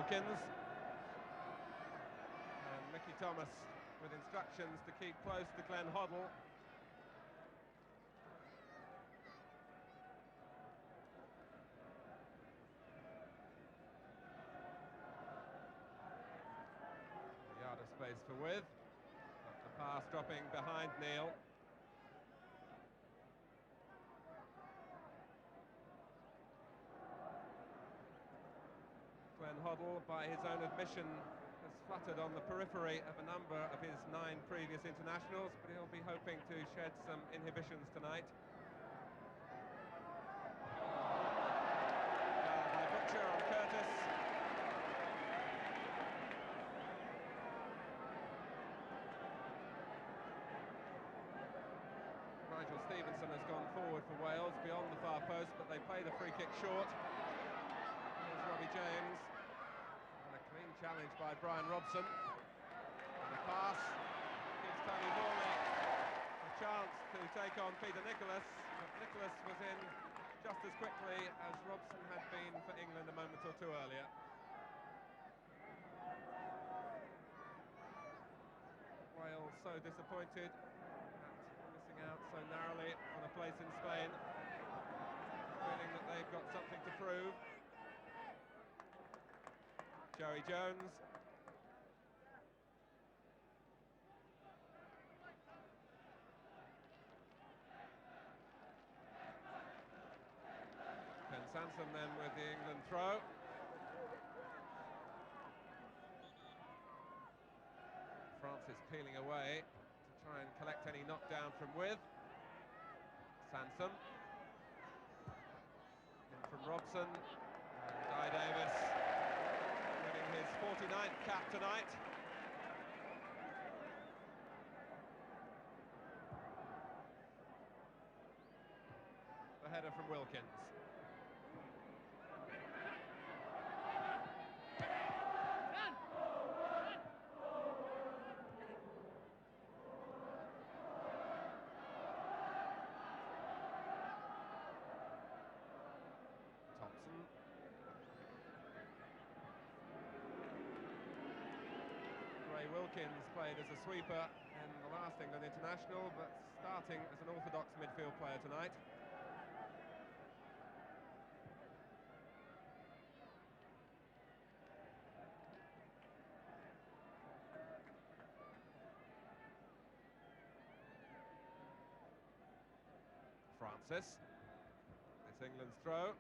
Wilkins. And Mickey Thomas with instructions to keep close to Glenn Hoddle. A yard of space for With. But the pass dropping behind Neil. Glenn Hoddle, by his own admission, has fluttered on the periphery of a number of his 9 previous internationals, but he'll be hoping to shed some inhibitions tonight. By Butcher on Curtis. Nigel Stevenson has gone forward for Wales beyond the far post, but they play the free kick short. Here's Robbie James. Clean challenge by Brian Robson. And the pass gives Tony Morley a chance to take on Peter Nicholas, but Nicholas was in just as quickly as Robson had been for England a moment or two earlier. Wales so disappointed at missing out so narrowly on a place in Spain, feeling that they've got something to prove. Joey Jones. Ben Sansom then with the England throw. Francis peeling away to try and collect any knockdown from With. Sansom. In from Robson. And Guy Davis. His 49th cap tonight. The header from Wilkins. Thompson. Ray Wilkins played as a sweeper in the last England international, but starting as an orthodox midfield player tonight. Francis. It's England's throw.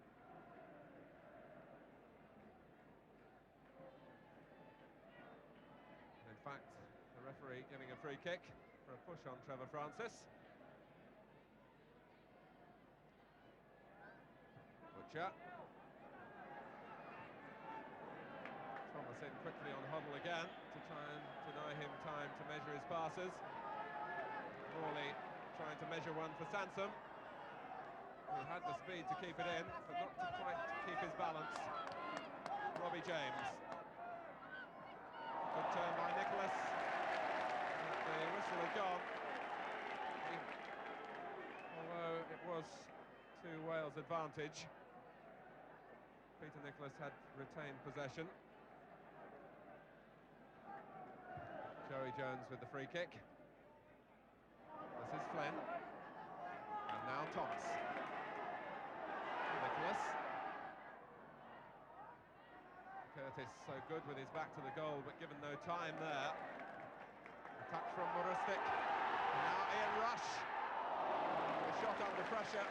In fact, the referee giving a free kick for a push on Trevor Francis. Butcher. Thomas in quickly on Hoddle again to try and deny him time to measure his passes. Morley trying to measure one for Sansom, who had the speed to keep it in, but not to quite keep his balance. Robbie James. Good turn by Nicholas. The whistle had gone. Although it was to Wales' advantage. Peter Nicholas had retained possession. Joey Jones with the free kick. This is Flynn. And now Thomas. Nicholas. Curtis so good with his back to the goal, but given no time there. A touch from Morustic. And now Ian Rush. A shot under pressure.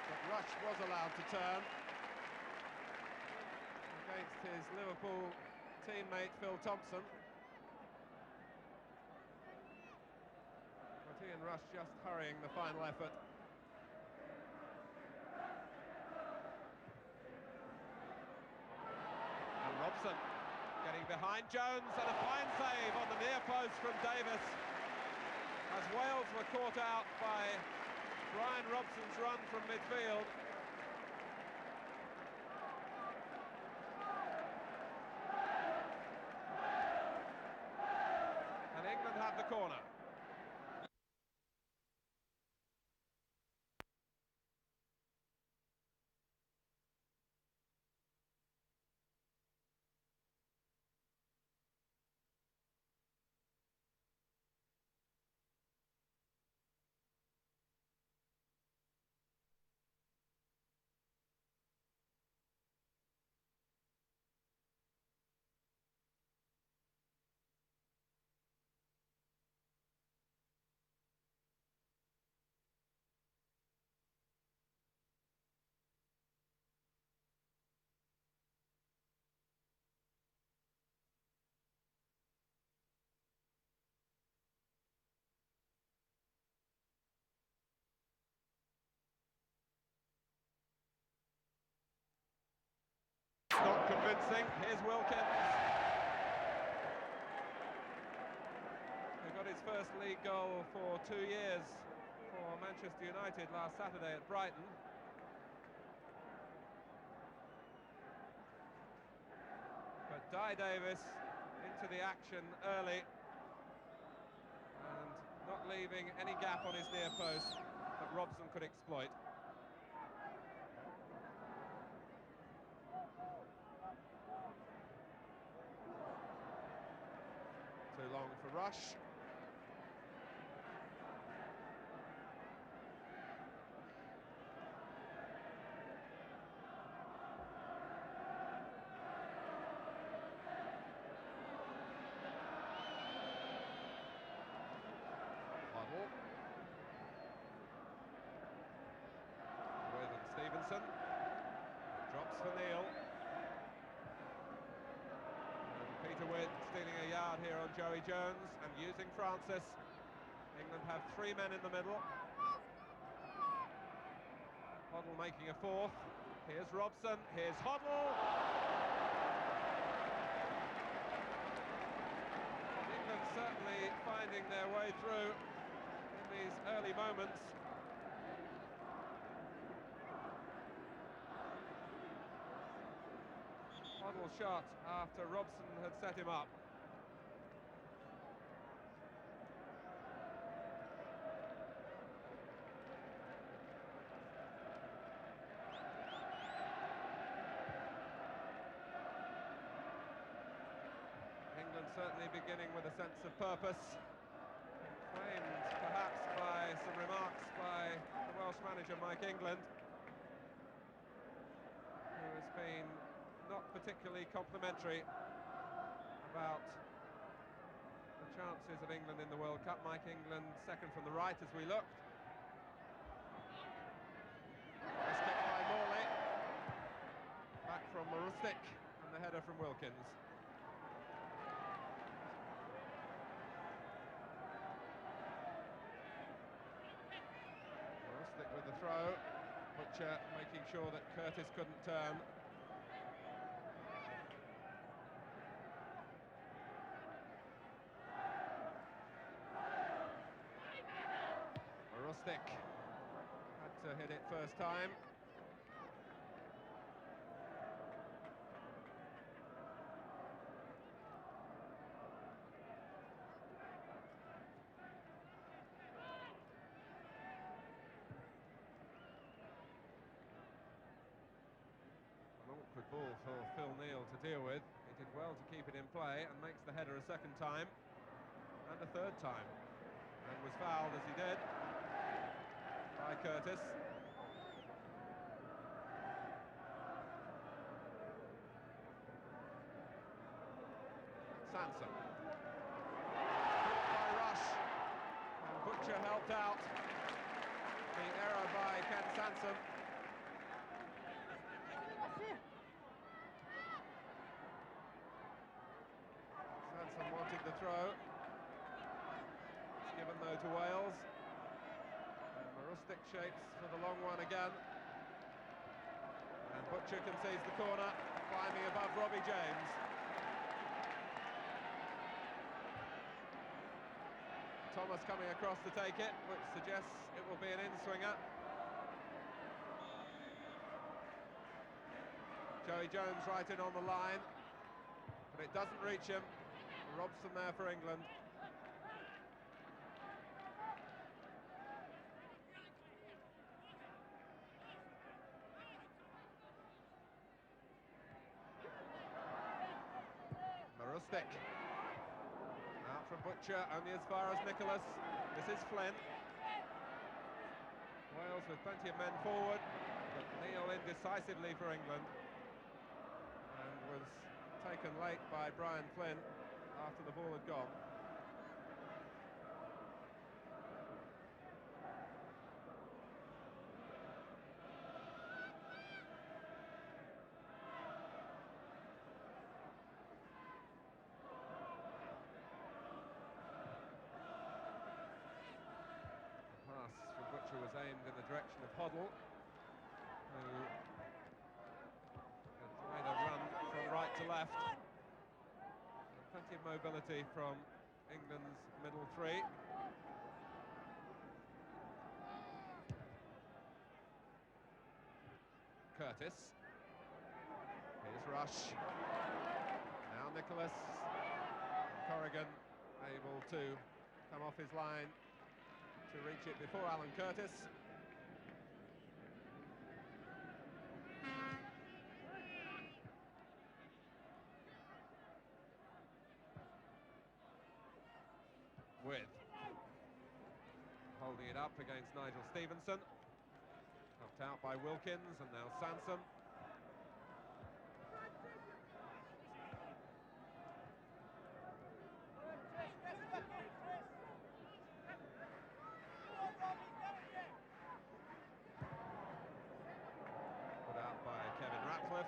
But Rush was allowed to turn against his Liverpool teammate Phil Thompson. But Ian Rush just hurrying the final effort. Robson getting behind Jones, and a fine save on the near post from Davis as Wales were caught out by Brian Robson's run from midfield. And England have the corner. pressing. Here's Wilkins. Who got his first league goal for 2 years for Manchester United last Saturday at Brighton. But Dye Davis into the action early and not leaving any gap on his near post that Robson could exploit. Too long for Rush. With Stevenson, drops for Neil. And Peter Witt stealing a yard here on Joey Jones and using Francis. England have 3 men in the middle. Hoddle making a fourth. Here's Robson, here's Hoddle. England certainly finding their way through in these early moments. Hoddle shot after Robson had set him up. England certainly beginning with a sense of purpose, inflamed perhaps by some remarks by the Welsh manager Mike England, who has been not particularly complimentary about the chances of England in the World Cup. Mike England second from the right as we looked. Nice kick by Morley. Back from Marustic and the header from Wilkins. Marustic with the throw. Butcher making sure that Curtis couldn't turn. Marustic had to hit it first time. An awkward ball for Phil Neal to deal with. He did well to keep it in play and makes the header a second time and a third time, and was fouled as he did by Curtis. Sansom. By Rush. And Butcher helped out the error by Ken Sansom. Sansom wanted the throw. It's given though to Wales. Marustic shapes for the long one again. And Butcher concedes the corner, climbing above Robbie James. Thomas coming across to take it, which suggests it will be an in-swinger. Joey Jones right in on the line, but it doesn't reach him. Robson there for England. Marustic. Out from Butcher, only as far as Nicholas. This is Flynn. Wales with plenty of men forward, but Neil indecisively for England. And was taken late by Brian Flynn after the ball had gone. Pass from Butcher was aimed in the direction of Hoddle, who had made a run from right to left. And plenty of mobility from England's middle three. Curtis. Here's Rush. Now Nicholas. Corrigan able to come off his line to reach it before Alan Curtis. With holding it up against Nigel Stevenson. Knocked out by Wilkins, and now Sansom. Put out by Kevin Ratcliffe.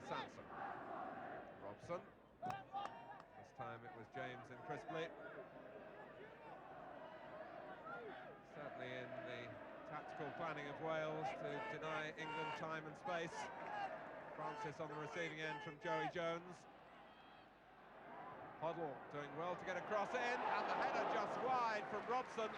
Sansom. Robson. This time it was James and Crisply. Certainly in the tactical planning of Wales to deny England time and space. Francis on the receiving end from Joey Jones. Hoddle doing well to get a cross in, and the header just wide from Robson.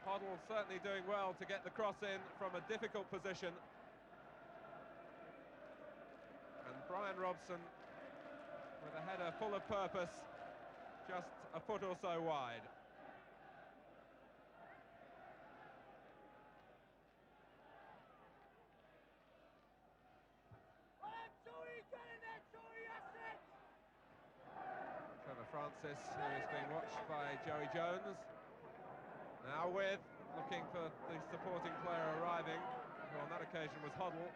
Hoddle certainly doing well to get the cross in from a difficult position. And Brian Robson with a header full of purpose, just a foot or so wide. Trevor Francis, who is being watched by Joey Jones. Now with, looking for the supporting player arriving, who on that occasion was Hoddle.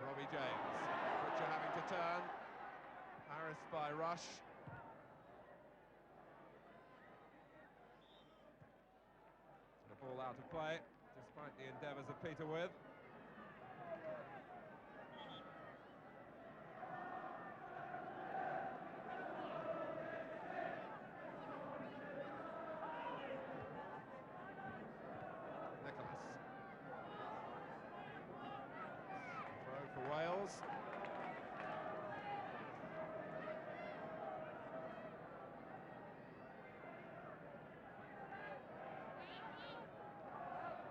Robbie James, Butcher having to turn. Harris by Rush. The ball out of play, despite the endeavours of Peter With. For Wales.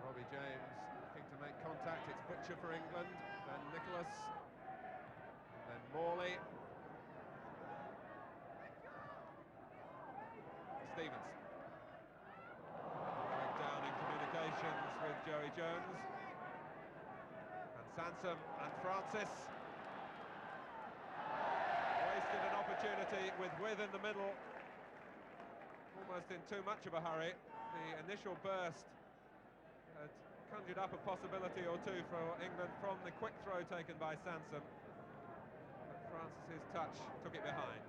Robbie James looking to make contact. It's Butcher for England, then Nicholas, and then Morley. Stevenson. Breakdown in communications with Joey Jones. Sansom and Francis wasted an opportunity with in the middle, almost in too much of a hurry. The initial burst had conjured up a possibility or two for England from the quick throw taken by Sansom, but Francis's touch took it behind.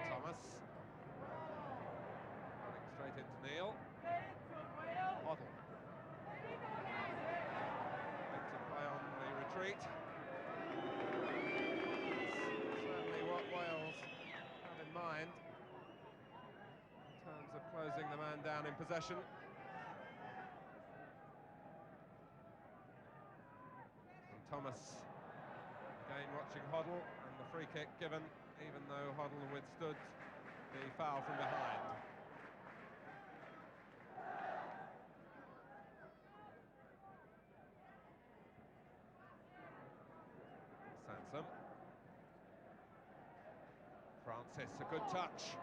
Thomas. Running straight into Neil. Hoddle. Makes a play on the retreat. Certainly what Wales have in mind in terms of closing the man down in possession. And Thomas again watching Hoddle, and the free kick given, even though Hoddle withstood the foul from behind. Sansom. Francis, a good touch.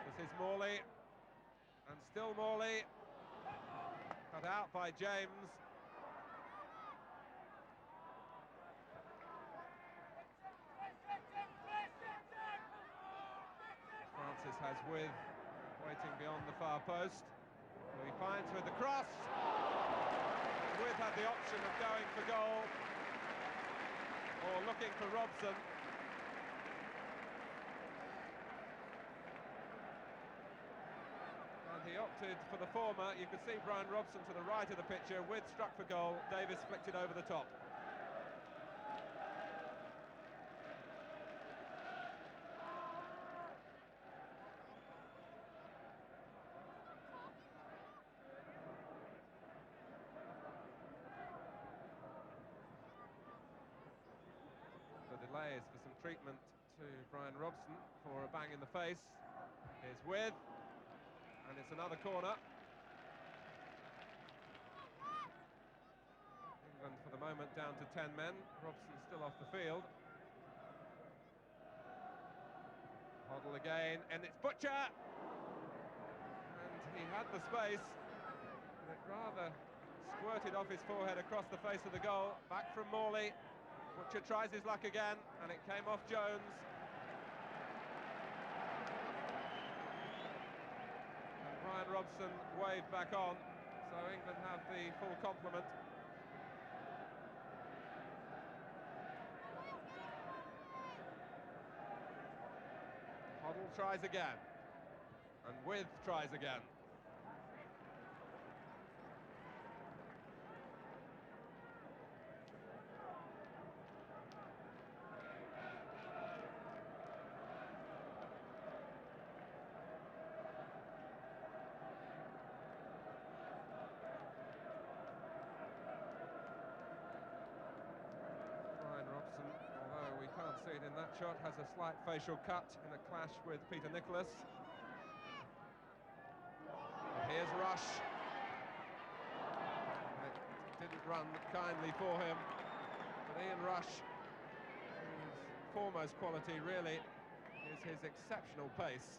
This is Morley, and still Morley. Cut out by James. with waiting beyond the far post, who he finds with the cross. With had the option of going for goal or looking for Robson. And he opted for the former. You could see Brian Robson to the right of the picture. With struck for goal, Davis flicked it over the top. The delay is for some treatment to Brian Robson for a bang in the face. Here's With, and it's another corner. England for the moment down to 10 men. Robson still off the field. Hoddle again, and it's Butcher! And he had the space, but it rather squirted off his forehead across the face of the goal. Back from Morley. Butcher tries his luck again, and it came off Jones. And Brian Robson waved back on, so England have the full complement. Hoddle tries again, and With tries again. Although we can't see it in that shot, has a slight facial cut in a clash with Peter Nicholas. Here's Rush. It didn't run kindly for him, but Ian Rush, whose foremost quality really is his exceptional pace.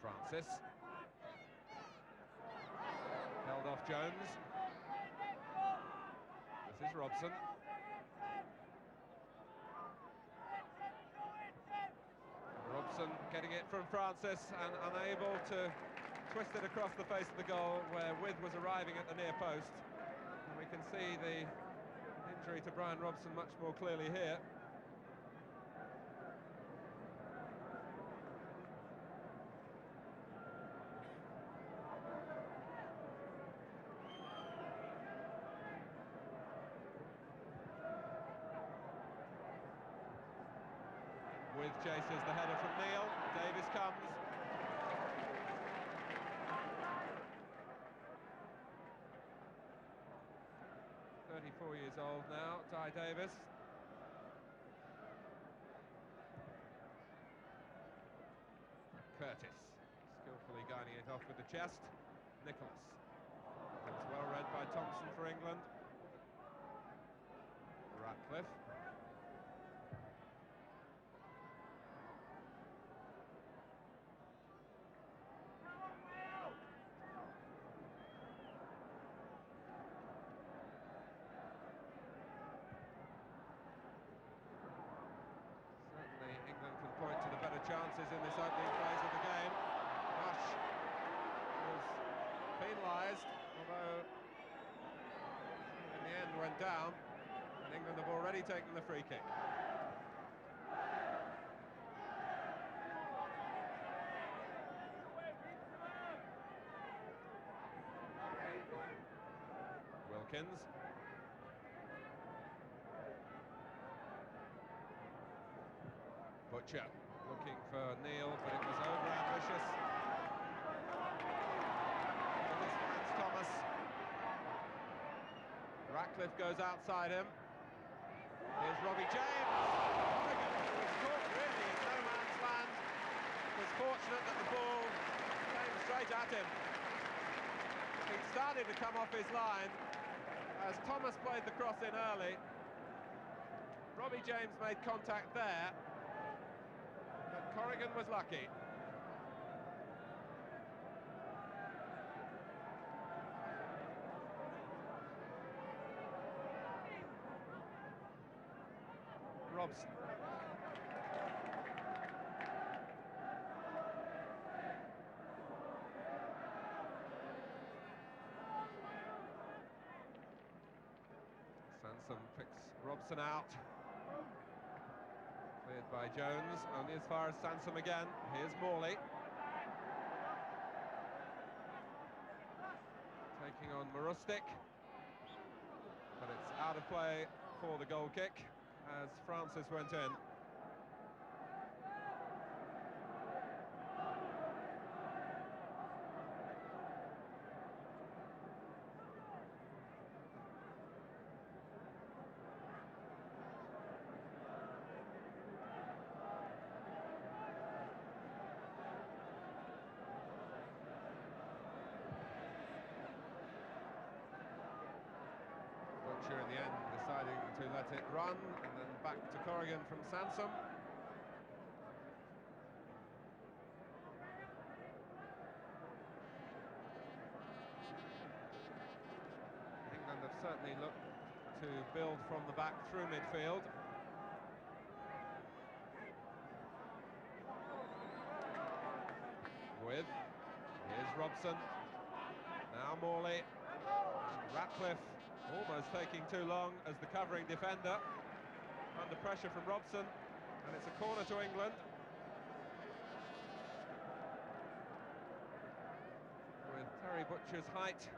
Francis. Held off Jones. This is Robson. Robson getting it from Francis and unable to twist it across the face of the goal where With was arriving at the near post. And we can see the injury to Brian Robson much more clearly here. With chases the header from Neil. Davis comes. "34 years old now, Di Davis. Curtis skillfully guiding it off with the chest. Nicholas. It's well read by Thompson for England. Ratcliffe. England can point to the better chances in this opening phase of the game. Rush was penalised, although in the end went down, and England have already taken the free kick. Wilkins. Butcher looking for Neil, but it was over-ambitious. This finds Thomas. Ratcliffe goes outside him. Here's Robbie James. Corrigan was caught really in no man's land. Was fortunate that the ball came straight at him. He started to come off his line as Thomas played the cross in early. Robbie James made contact there. But Corrigan was lucky. Robson. Sansom picks Robson out. Cleared by Jones, only as far as Sansom again. Here's Morley. Taking on Marustic. But it's out of play for the goal kick as Francis went in. Butcher in the end deciding to let it run, and then back to Corrigan from Sansom. England have certainly looked to build from the back through midfield. Here's Robson. Now Morley. Ratcliffe almost taking too long as the covering defender. Under pressure from Robson, and it's a corner to England. With Terry Butcher's height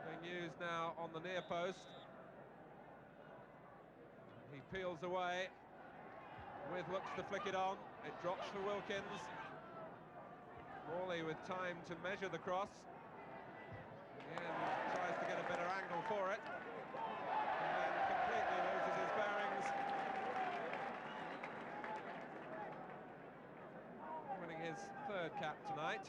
being used now on the near post. He peels away. With looks to flick it on. It drops for Wilkins. Morley with time to measure the cross. Ninian tries to get a better angle for it, and then completely loses his bearings. Winning his third cap tonight.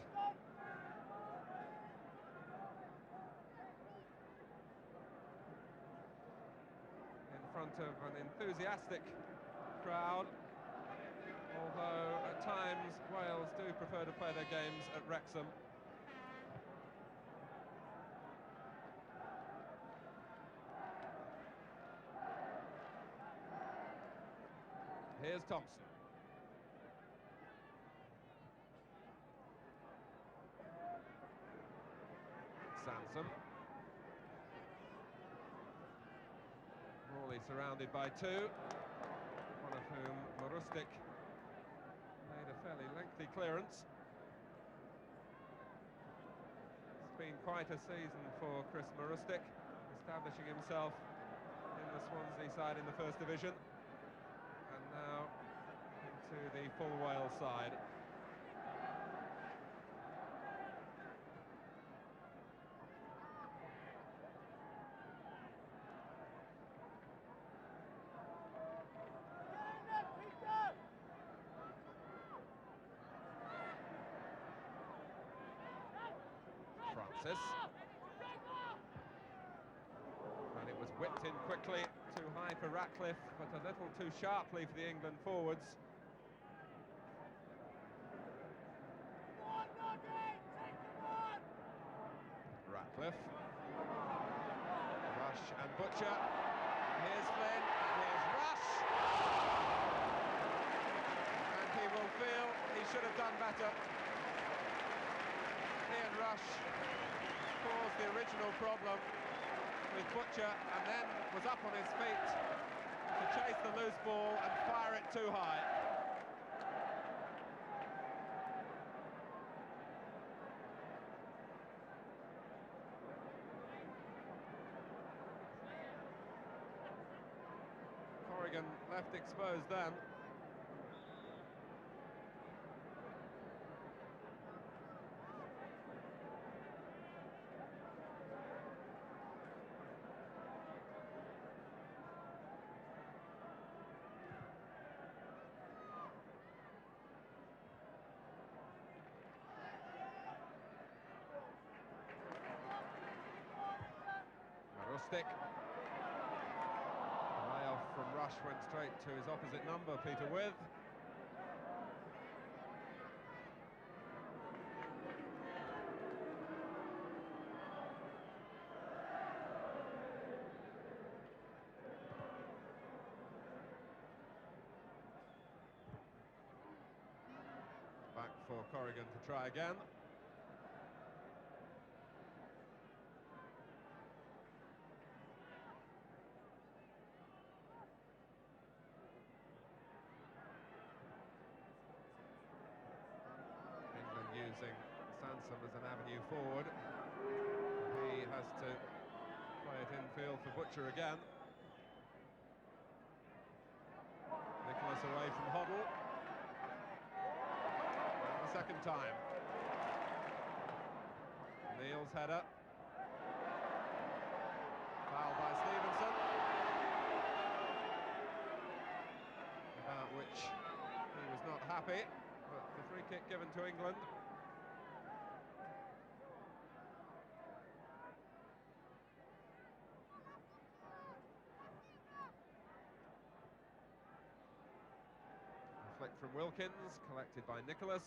In front of an enthusiastic crowd, although at times Wales do prefer to play their games at Wrexham. Here's Thompson. Sansom. Morley surrounded by two, one of whom, Marustic, made a fairly lengthy clearance. It's been quite a season for Chris Marustic, establishing himself in the Swansea side in the First Division. And now into the full Wales side. Francis. And it was whipped in quickly, too high for Ratcliffe, but a little too sharply for the England forwards. Ratcliffe. Rush and Butcher. Here's Flynn, and here's Rush! And he will feel he should have done better. Ian Rush caused the original problem with Butcher, and then was up on his feet to chase the loose ball and fire it too high. Corrigan left exposed then. Marustic. High off from Rush, went straight to his opposite number, Peter With. for Corrigan to try again. England using Sansom as an avenue forward. He has to play it infield for Butcher again. Nicholas away from Hoddle. And the second time. Neal's header. Foul by Stevenson. About which he was not happy, but the free kick given to England. Flick from Wilkins, collected by Nicholas.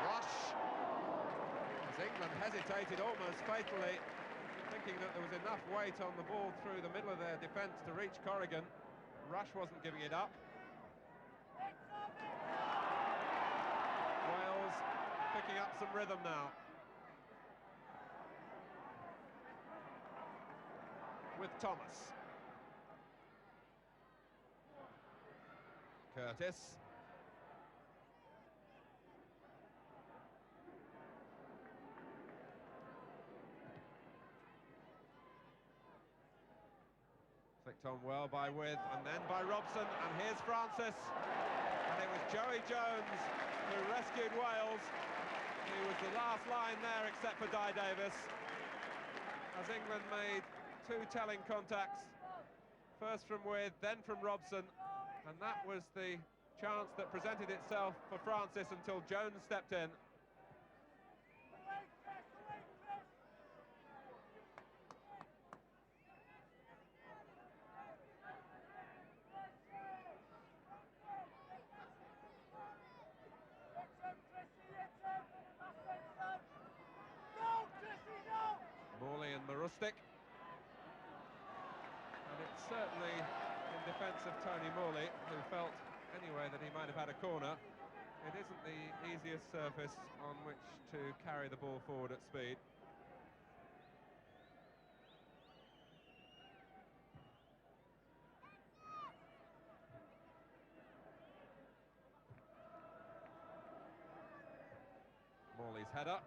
Rush! As England hesitated almost fatally, thinking that there was enough weight on the ball through the middle of their defence to reach Corrigan. Rush wasn't giving it up. Wales picking up some rhythm now. With Thomas. Curtis. Flicked on well by With, and then by Robson, and here's Francis. And it was Joey Jones who rescued Wales. He was the last line there, except for Di Davis, as England made two telling contacts, first from With, then from Robson, and that was the chance that presented itself for Francis until Jones stepped in. Morley and Marustic. And it's certainly in defence of Tony Morley, who felt anyway that he might have had a corner. It isn't the easiest surface on which to carry the ball forward at speed. Morley's header.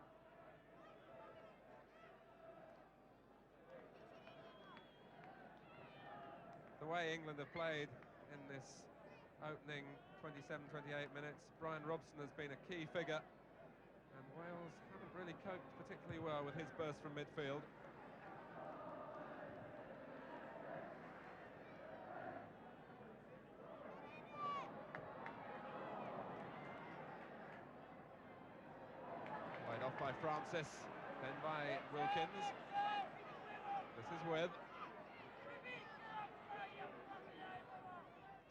The way England have played in this opening 27-28 minutes, Brian Robson has been a key figure, and Wales haven't really coped particularly well with his burst from midfield. Played off by Francis, then by Wilkins. This is With.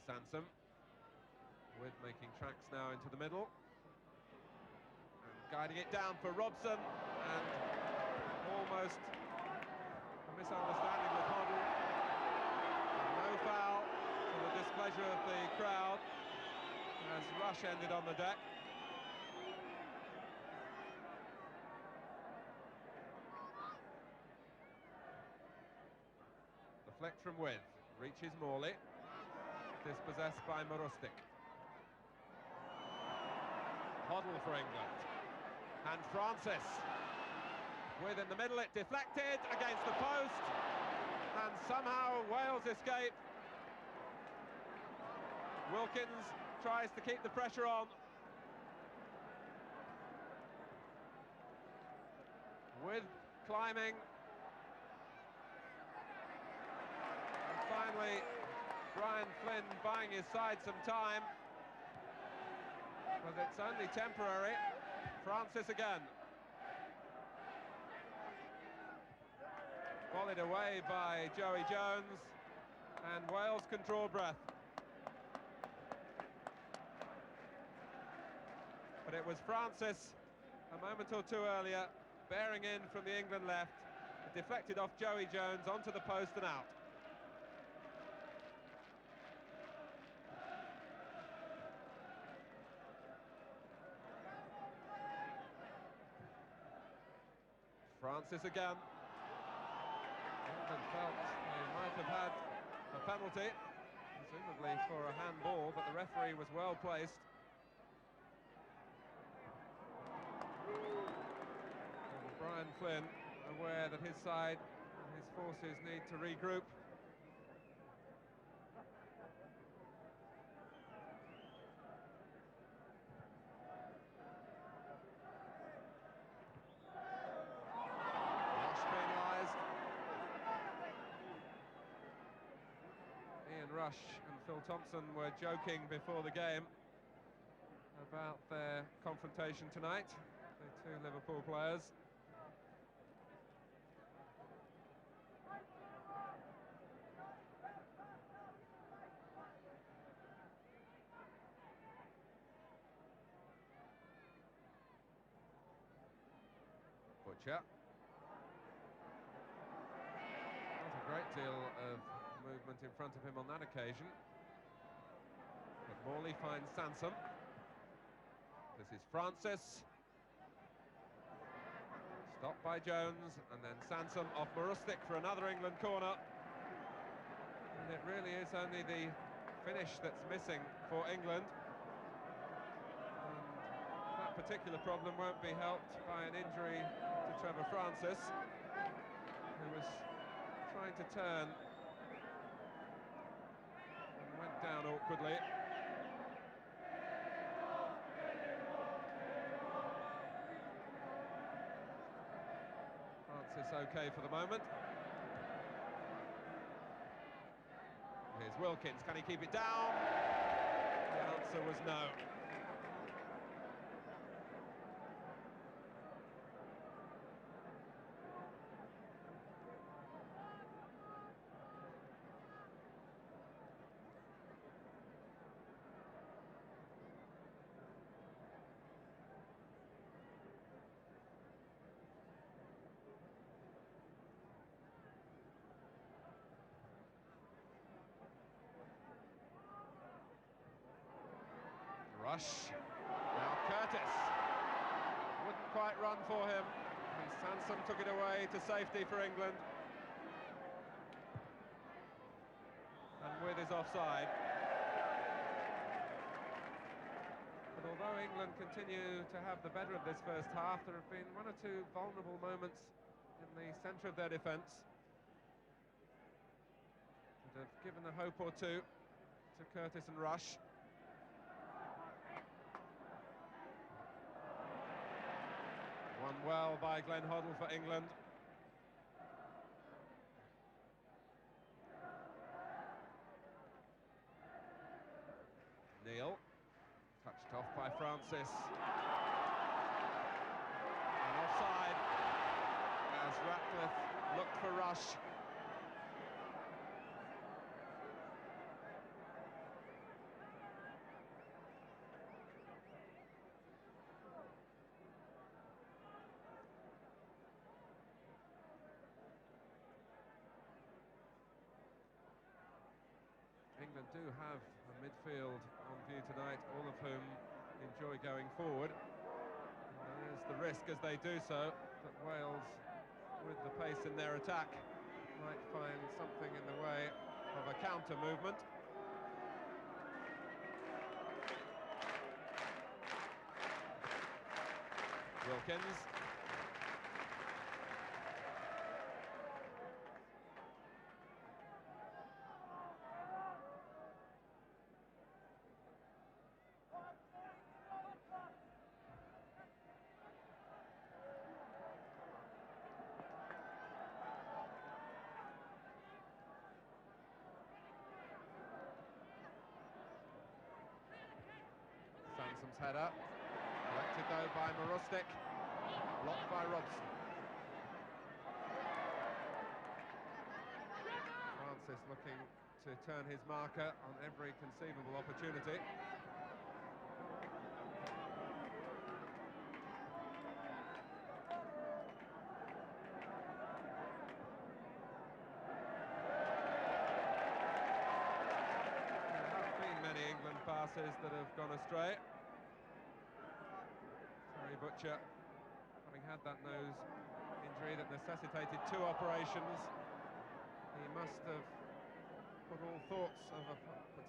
Sansom. With making tracks now into the middle. And guiding it down for Robson. And almost a misunderstanding with Hoddle. No foul to the displeasure of the crowd as Rush ended on the deck. The flick from With reaches Morley. Dispossessed by Marustic. Hoddle for England. And Francis. With in the middle, it deflected against the post. And somehow Wales escape. Wilkins tries to keep the pressure on. With climbing. And finally, Brian Flynn buying his side some time, but it's only temporary. Francis again. Volleyed away by Joey Jones, and Wales can draw breath. But it was Francis, a moment or two earlier, bearing in from the England left. It deflected off Joey Jones onto the post and out. Francis again. England felt they might have had a penalty, presumably for a handball, but the referee was well placed. And Brian Flynn, aware that his side and his forces need to regroup. Rush and Phil Thompson were joking before the game about their confrontation tonight, the two Liverpool players. Butcher. Not a great deal of movement in front of him on that occasion. But Morley finds Sansom. This is Francis. Stopped by Jones, and then Sansom off Marustic for another England corner. And it really is only the finish that's missing for England. And that particular problem won't be helped by an injury to Trevor Francis, who was trying to turn and went down awkwardly. Francis okay for the moment. Here's Wilkins, can he keep it down? The answer was no. Rush, now Curtis, wouldn't quite run for him, and Sansom took it away to safety for England. And with his offside. But although England continue to have the better of this first half, there have been one or two vulnerable moments in the centre of their defence that have given a hope or two to Curtis and Rush. Won well by Glenn Hoddle for England. Neil, touched off by Francis. And offside as Ratcliffe looked for Rush. England do have a midfield on view tonight, all of whom enjoy going forward. And there's the risk as they do so that Wales, with the pace in their attack, might find something in the way of a counter movement. Wilkins. Sansom's header, collected though by Marustic, blocked by Robson. Francis looking to turn his marker on every conceivable opportunity. passes that have gone astray. Terry Butcher, having had that nose injury that necessitated 2 operations, he must have put all thoughts of a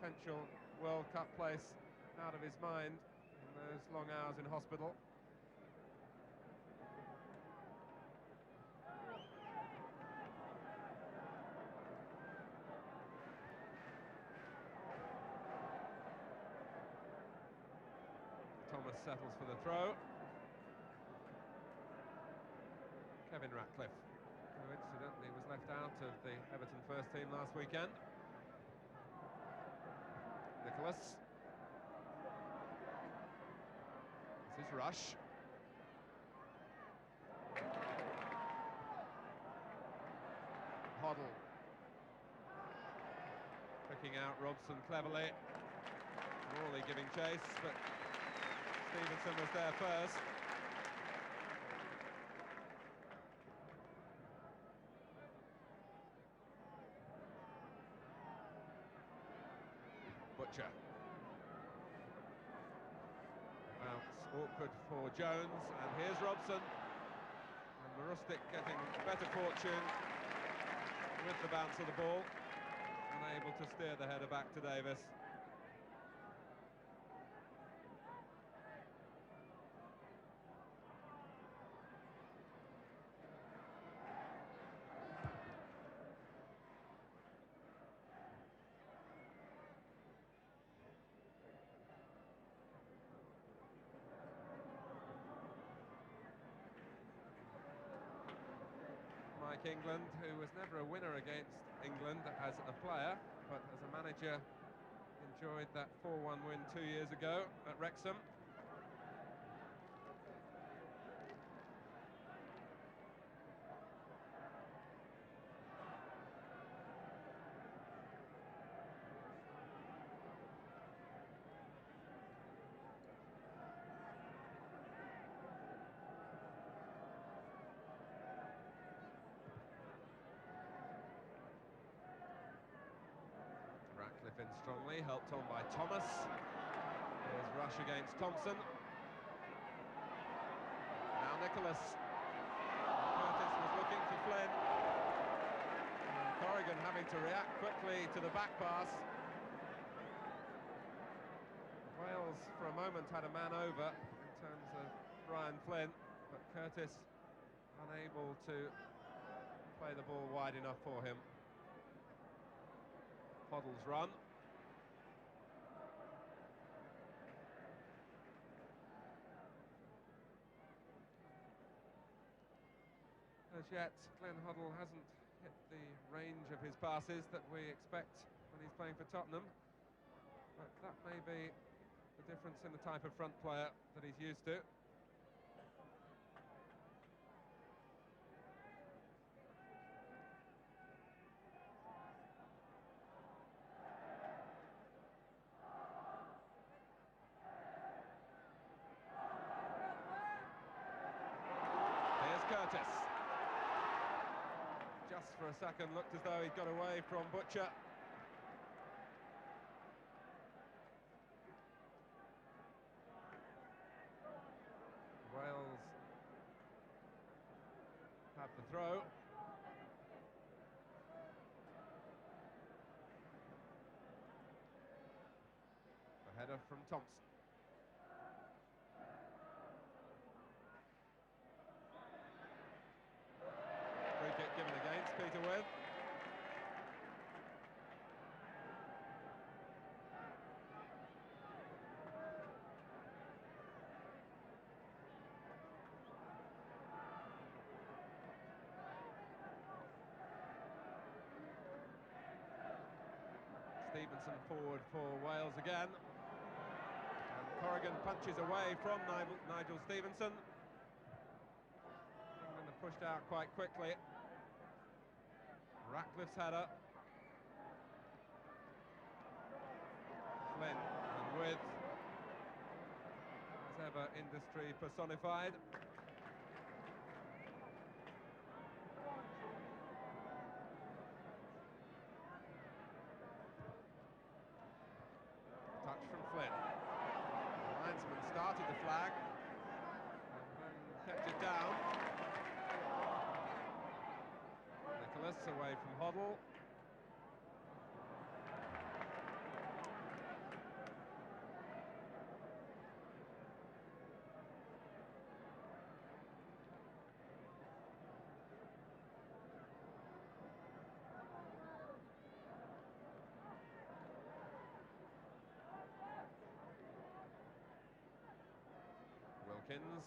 potential World Cup place out of his mind in those long hours in hospital. Thomas settles for the throw. Kevin Ratcliffe, who incidentally was left out of the Everton first team last weekend. Nicholas. This is Rush. Hoddle. Picking out Robson cleverly. Morley giving chase, but Stevenson was there first. Butcher. Bounce awkward for Jones, and here's Robson. And Marustic getting better fortune with the bounce of the ball, unable to steer the header back to Davis. Mike England, who was never a winner against England as a player, but as a manager enjoyed that 4-1 win 2 years ago at Wrexham. Ratcliffe in strongly, helped on by Thomas. Here's Rush against Thompson. Now Nicholas. Curtis was looking for Flynn. And Corrigan having to react quickly to the back pass. Wales for a moment had a man over in terms of Brian Flynn, but Curtis unable to play the ball wide enough for him. Hoddle's run. As yet, Glenn Hoddle hasn't hit the range of his passes that we expect when he's playing for Tottenham. But that may be the difference in the type of front player that he's used to. Curtis. Just for a second looked as though he'd got away from Butcher. Wales have the throw. The header from Thompson. Given against Peter Webb. Stevenson forward for Wales again. And Corrigan punches away from Nigel Stevenson. England have pushed out quite quickly. Ratcliffe's header. Flynn and with, as ever, industry personified. Touch from Flynn. started the flag and then kept it down. Nicholas away from Hoddle. Wilkins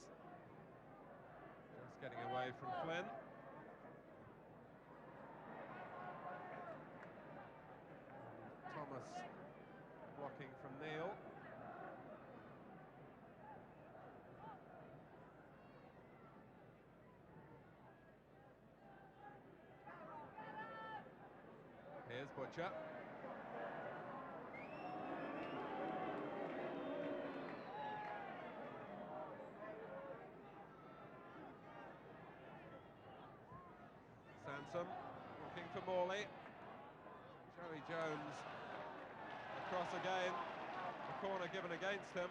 just getting away from Flynn. Thomas blocking from Neil. Here's Butcher. Sansom looking for Morley. Joey Jones across again. The corner given against him.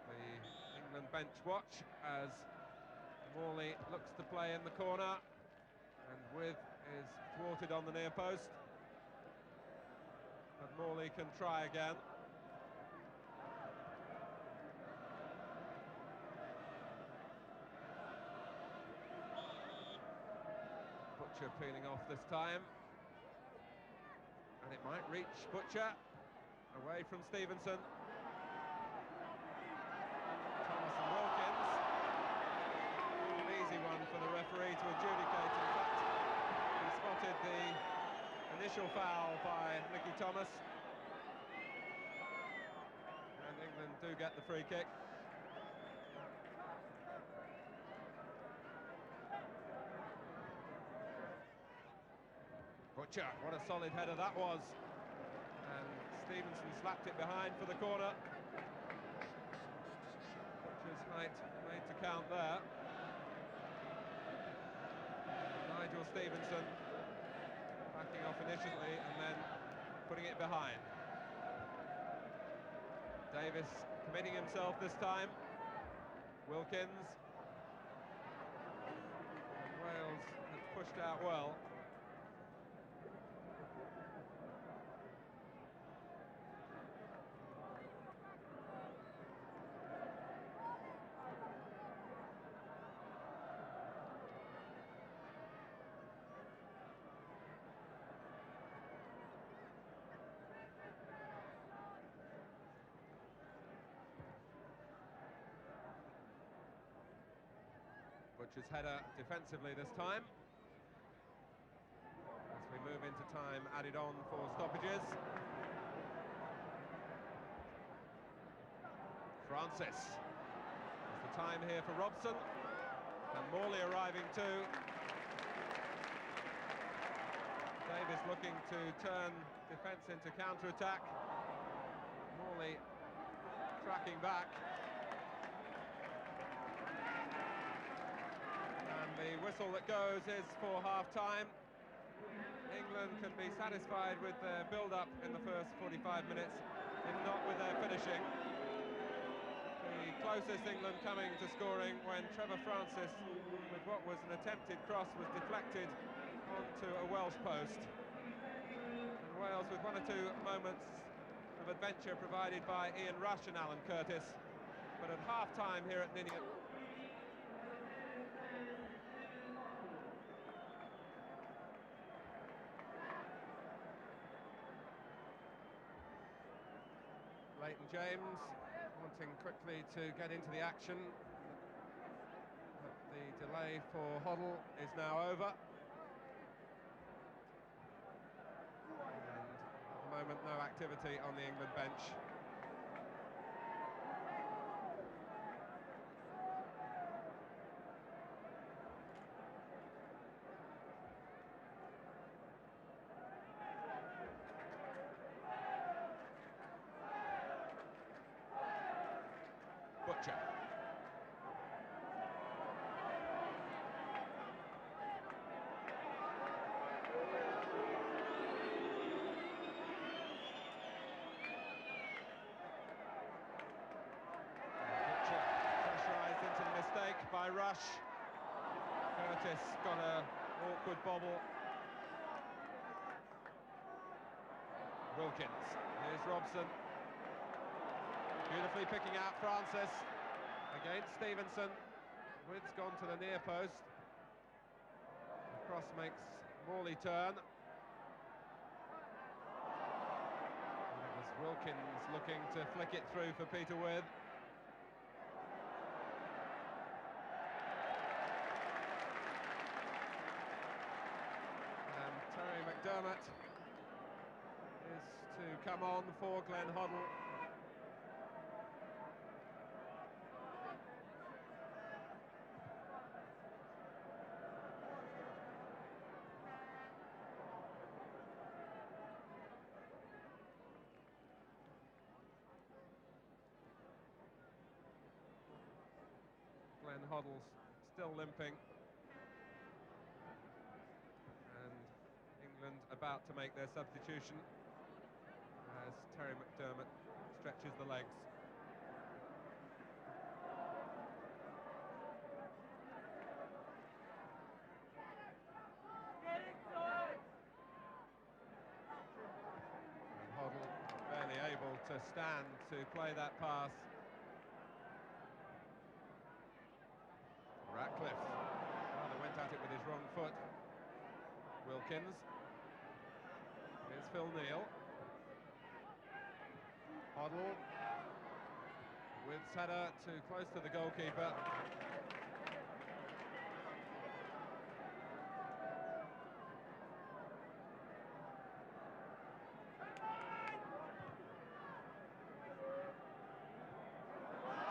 The England bench watch as Morley looks to play in the corner, and With is thwarted on the near post. But Morley can try again. Butcher peeling off this time. And it might reach Butcher. Away from Stevenson. Thomas and Wilkins. An easy one for the referee to adjudicate. In fact, he spotted the initial foul by Mickey Thomas. And England do get the free kick. Butcher, what a solid header that was. And Stevenson slapped it behind for the corner. Butcher's height made to count there. Nigel Stevenson backing off initially and then putting it behind. Davis committing himself this time. Wilkins. And Wales have pushed out well. Butcher's header defensively this time. As we move into time added on for stoppages. Francis. It's the time here for Robson. And Morley arriving too. Davis looking to turn defence into counter-attack. Morley tracking back. The whistle that goes is for half-time. England can be satisfied with their build-up in the first 45 minutes, if not with their finishing. The closest England coming to scoring when Trevor Francis, with what was an attempted cross, was deflected onto a Welsh post. And Wales with one or two moments of adventure provided by Ian Rush and Alan Curtis. But at half-time here at Ninian, Leighton James wanting quickly to get into the action, but the delay for Hoddle is now over. And at the moment, no activity on the England bench. Butcher. by Rush. Curtis got a awkward bobble. Wilkins, here's Robson. Beautifully picking out Francis against Stevenson. Wid's gone to the near post. The cross makes Morley turn. And it was Wilkins looking to flick it through for Peter With. And Terry McDermott is to come on for Glenn Hoddle. Glenn Hoddle's still limping, and England about to make their substitution as Terry McDermott stretches the legs. And Hoddle barely able to stand to play that pass. Ratcliffe rather went at it with his wrong foot. Wilkins. Here's Phil Neal. Hoddle. With header too close to the goalkeeper.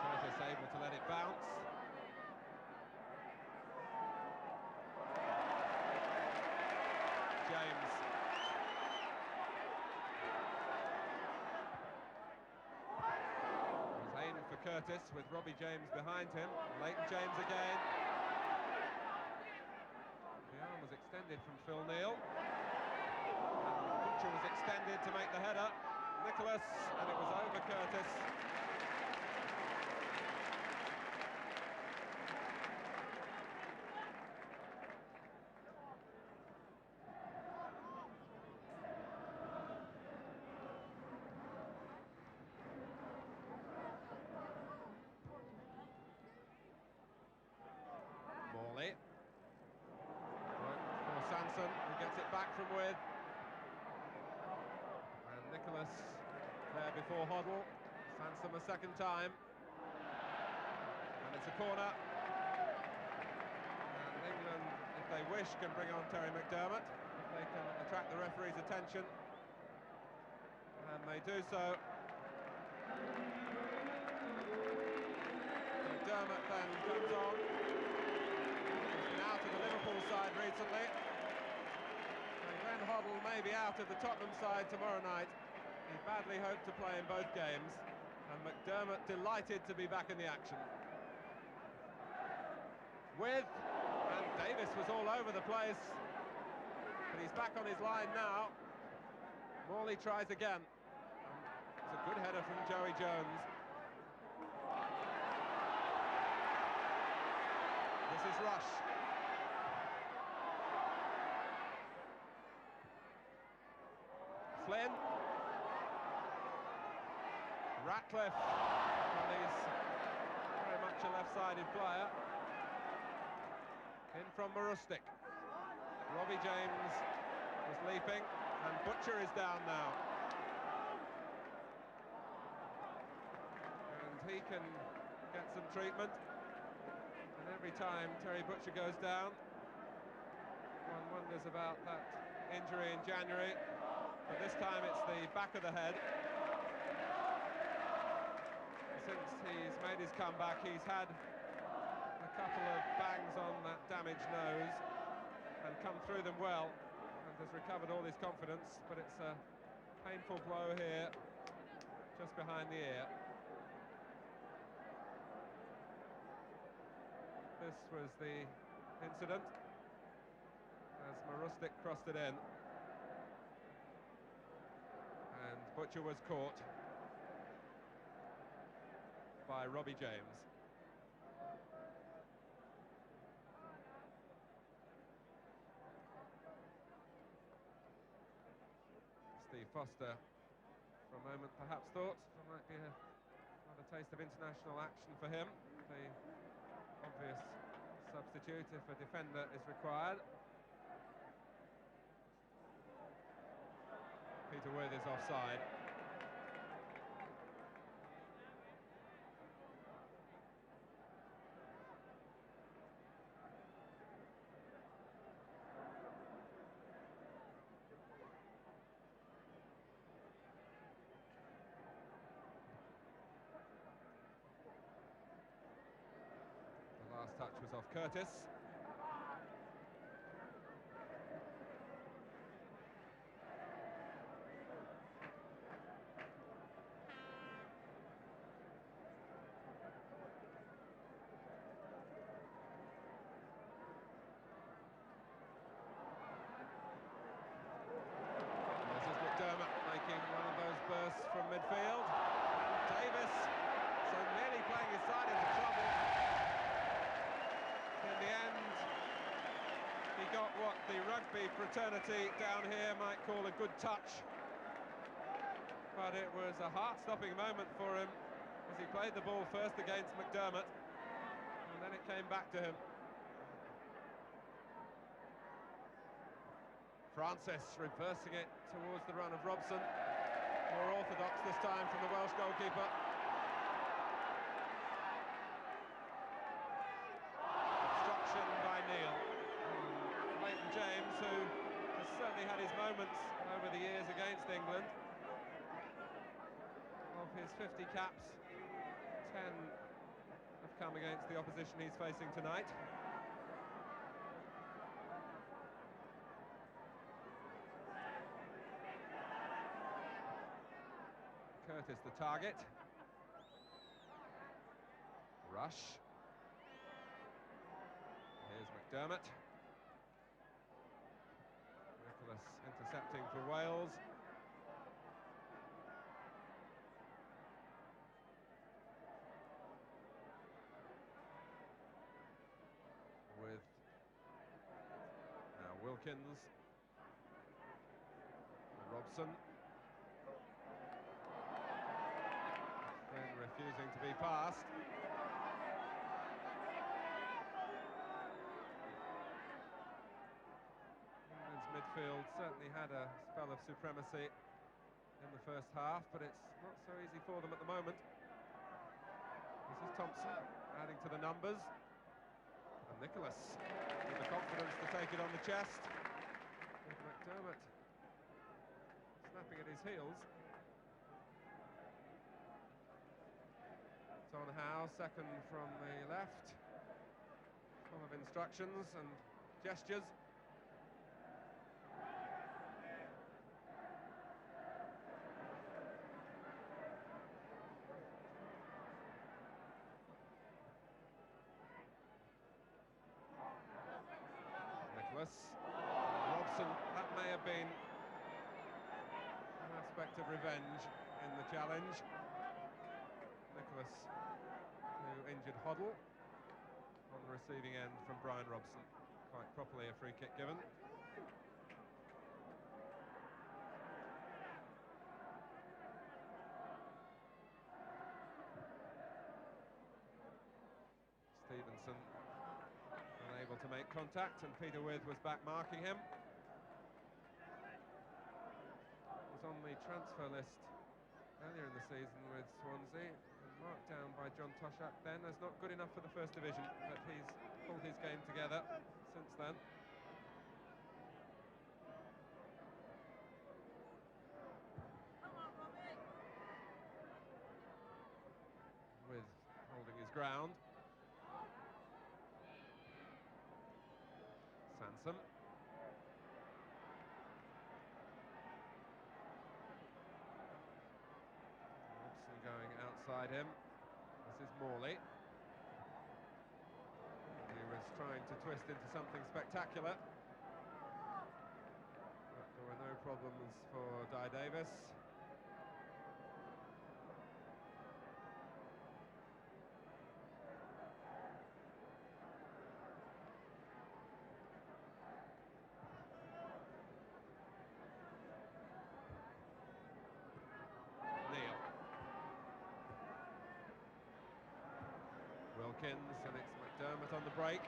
Curtis able to let it bounce. James. He's aimed for Curtis with Robbie James behind him. Leighton James again. The arm was extended from Phil Neal. And Butcher was extended to make the header. Nicholas, and it was over Curtis. Morley. For Sanson, who gets it back from With. And Nicholas there before Hoddle. Sanson a second time. And it's a corner. And England, if they wish, can bring on Terry McDermott, if they can attract the referee's attention. And they do so. McDermott then comes on. Out of the Liverpool side recently, and Glenn Hoddle may be out of the Tottenham side tomorrow night. He badly hoped to play in both games, and McDermott delighted to be back in the action. With, and Davis was all over the place, but he's back on his line now. Morley tries again. It's a good header from Joey Jones. This is Rush. Flynn. Ratcliffe. Well, he's very much a left-sided player. In from Marustic. Robbie James was leaping, and Butcher is down now. And he can get some treatment. And every time Terry Butcher goes down, one wonders about that injury in January. But this time it's the back of the head. Since he's made his comeback, he's had a couple of bangs on that damaged nose and come through them well, and has recovered all his confidence, but it's a painful blow here, just behind the ear. This was the incident as Marustic crossed it in. And Butcher was caught by Robbie James. Foster, for a moment, perhaps thought there might be another taste of international action for him. The obvious substitute if a defender is required. Peter With is offside. The last touch was off Curtis. Making one of those bursts from midfield. Davis, so nearly playing his side into trouble. In the end, he got what the rugby fraternity down here might call a good touch. But it was a heart-stopping moment for him as he played the ball first against McDermott, and then it came back to him. Francis reversing it towards the run of Robson. More orthodox this time from the Welsh goalkeeper. Obstruction by Neil. Leighton James, who has certainly had his moments over the years against England. Of his 50 caps, 10 have come against the opposition he's facing tonight. Curtis the target. Rush. Here's McDermott. Nicholas intercepting for Wales. With now Wilkins. Robson. Refusing to be passed. England's midfield certainly had a spell of supremacy in the first half, but it's not so easy for them at the moment. This is Thompson adding to the numbers. And Nicholas with the confidence to take it on the chest. With McDermott snapping at his heels. On Howe, second from the left, full of instructions and gestures. Nicholas, Robson, that may have been an aspect of revenge in the challenge. Nicholas, who injured Hoddle on the receiving end from Brian Robson. Quite properly a free kick given. Stevenson unable to make contact, and Peter With was back marking him. Was on the transfer list earlier in the season with Swansea, marked down by John Toshak then as not good enough for the First Division, but he's pulled his game together since then. With holding his ground. Sansom. Going outside him. This is Morley. He was trying to twist into something spectacular, but there were no problems for Di Davis. Wilkins, and it's McDermott on the break.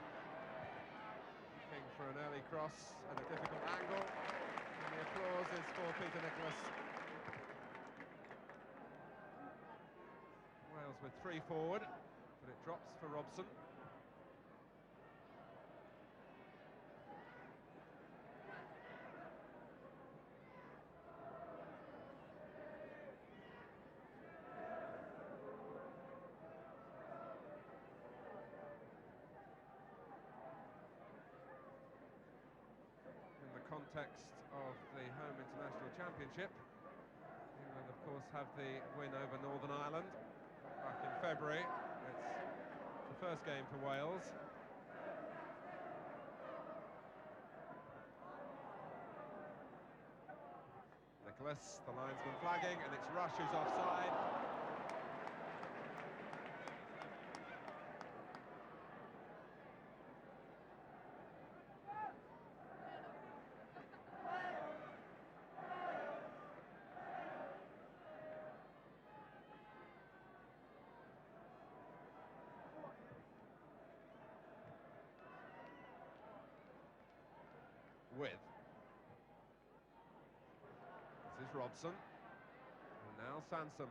Looking for an early cross at a difficult angle, and the applause is for Peter Nicholas. Wales with 3 forward, but it drops for Robson. Context of the home international championship, England of course have the win over Northern Ireland back in February. It's the first game for Wales. Nicholas, the linesman flagging, and it's Rush who's offside. With. This is Robson, and now Sansom.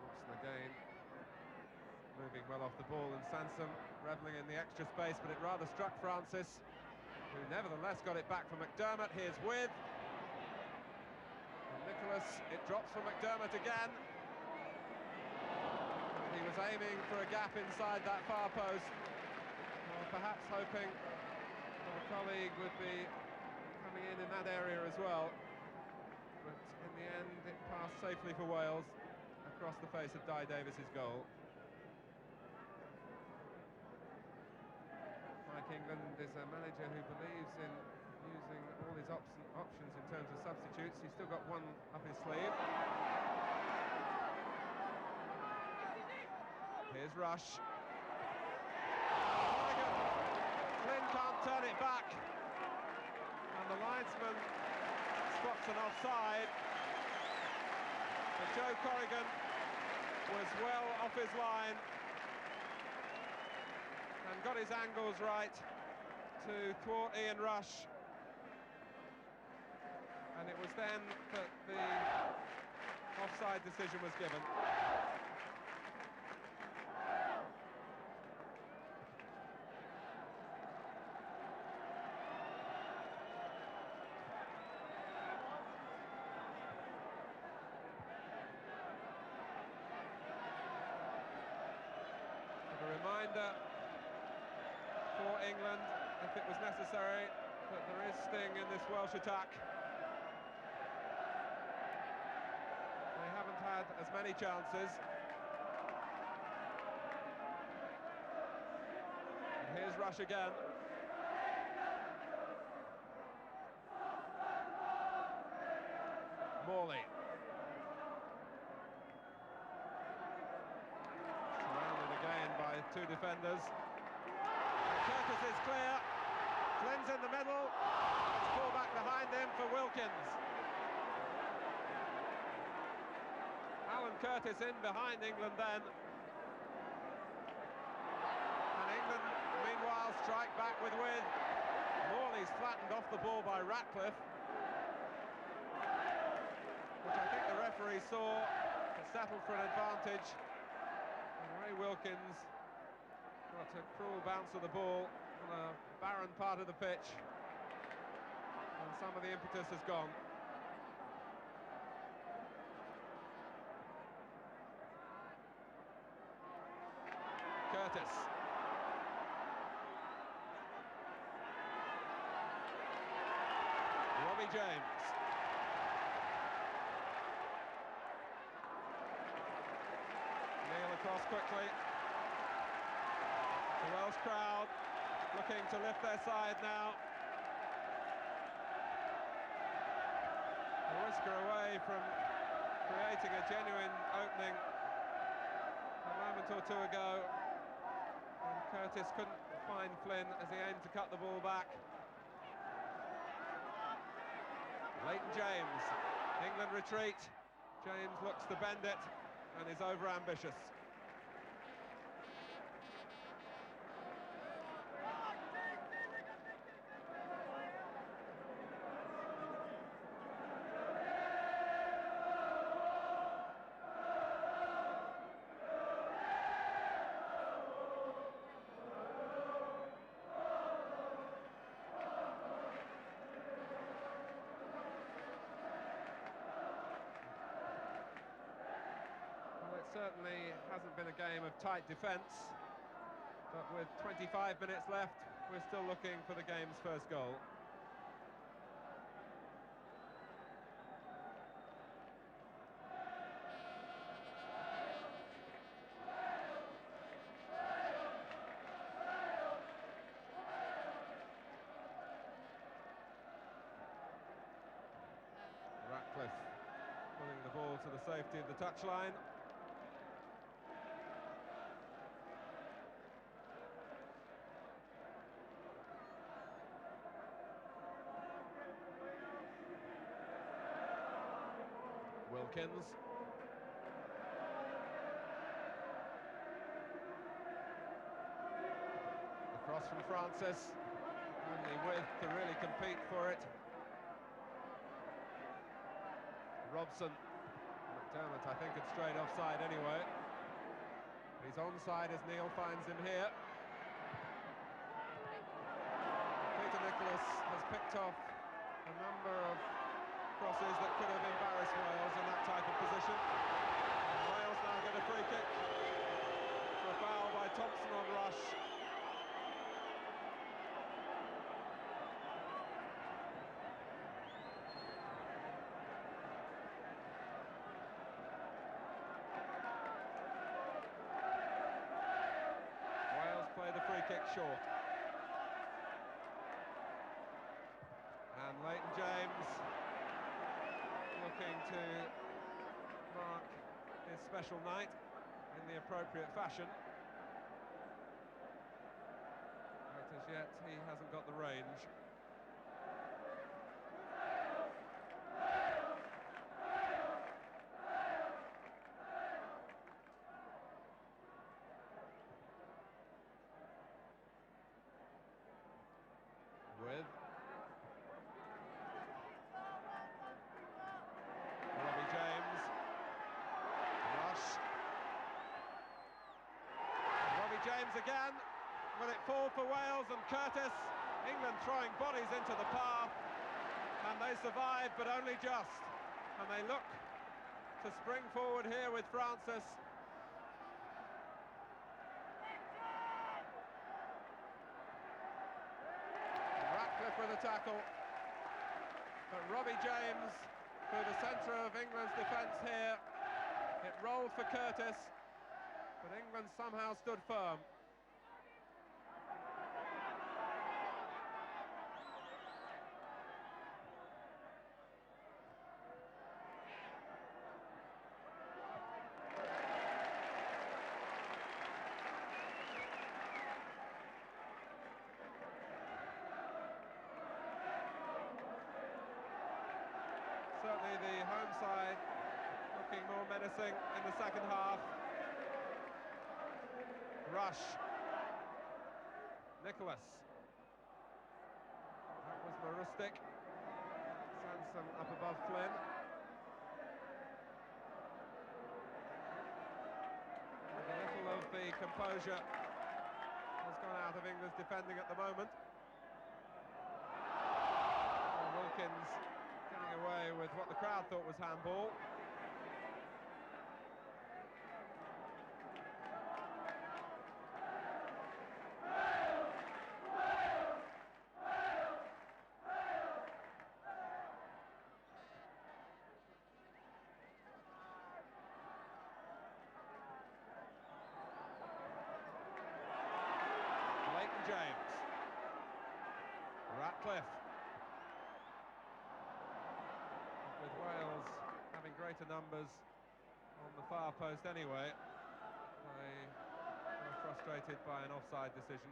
Robson again, moving well off the ball, and Sansom revelling in the extra space, but it rather struck Francis, who nevertheless got it back for McDermott. Here's With. And Nicholas, it drops for McDermott again. He was aiming for a gap inside that far post, or perhaps hoping that a colleague would be coming in that area as well. But in the end, it passed safely for Wales across the face of Dai Davis's goal. Like England is a manager who believes in using all his options in terms of substitutes. He's still got one up his sleeve. Here's Rush. Corrigan. Flynn can't turn it back. And the linesman spots an offside. But Joe Corrigan was well off his line and got his angles right to thwart Ian Rush. And it was then that the offside decision was given. Reminder for England, if it was necessary, that there is sting in this Welsh attack. They haven't had as many chances. And here's Rush again. Morley. Two defenders. Curtis is clear. Flynn's in the middle. It's pulled back behind him for Wilkins. Alan Curtis in behind England then. And England, meanwhile, strike back with With. Morley's flattened off the ball by Ratcliffe, which I think the referee saw to settle for an advantage. And Ray Wilkins got a cruel bounce of the ball on a barren part of the pitch, and some of the impetus has gone. Curtis. Robbie James. Neil across quickly. The Welsh crowd looking to lift their side now. A whisker away from creating a genuine opening a moment or two ago, and Curtis couldn't find Flynn as he aimed to cut the ball back. Leighton James, England retreat. James looks to bend it and is over-ambitious. Certainly hasn't been a game of tight defence, but with 25 minutes left, we're still looking for the game's first goal. Ratcliffe pulling the ball to the safety of the touchline. Wilkins. Across from Francis, only width to really compete for it. Robson. McDermott, I think, had straight offside anyway. He's onside as Neil finds him here. Peter Nicholas has picked off a number of crosses that could have embarrassed Wales in that type of position. And Wales now get a free kick for a foul by Thompson on Rush. Wales play the free kick short. And Leighton James looking to mark his special night in the appropriate fashion. But as yet, he hasn't got the range. With James again. Will it fall for Wales and Curtis? England throwing bodies into the path, and they survive, but only just. And they look to spring forward here with Francis. Ratcliffe with a tackle, but Robbie James through the centre of England's defence here. It rolled for Curtis, but England somehow stood firm. Certainly the home side looking more menacing in the second half. Rush. Nicholas. That was Marustic. Sansom up above Flynn. A little of the composure has gone out of England's defending at the moment. And Wilkins getting away with what the crowd thought was handball. James. Ratcliffe. With Wales having greater numbers on the far post anyway, they were frustrated by an offside decision.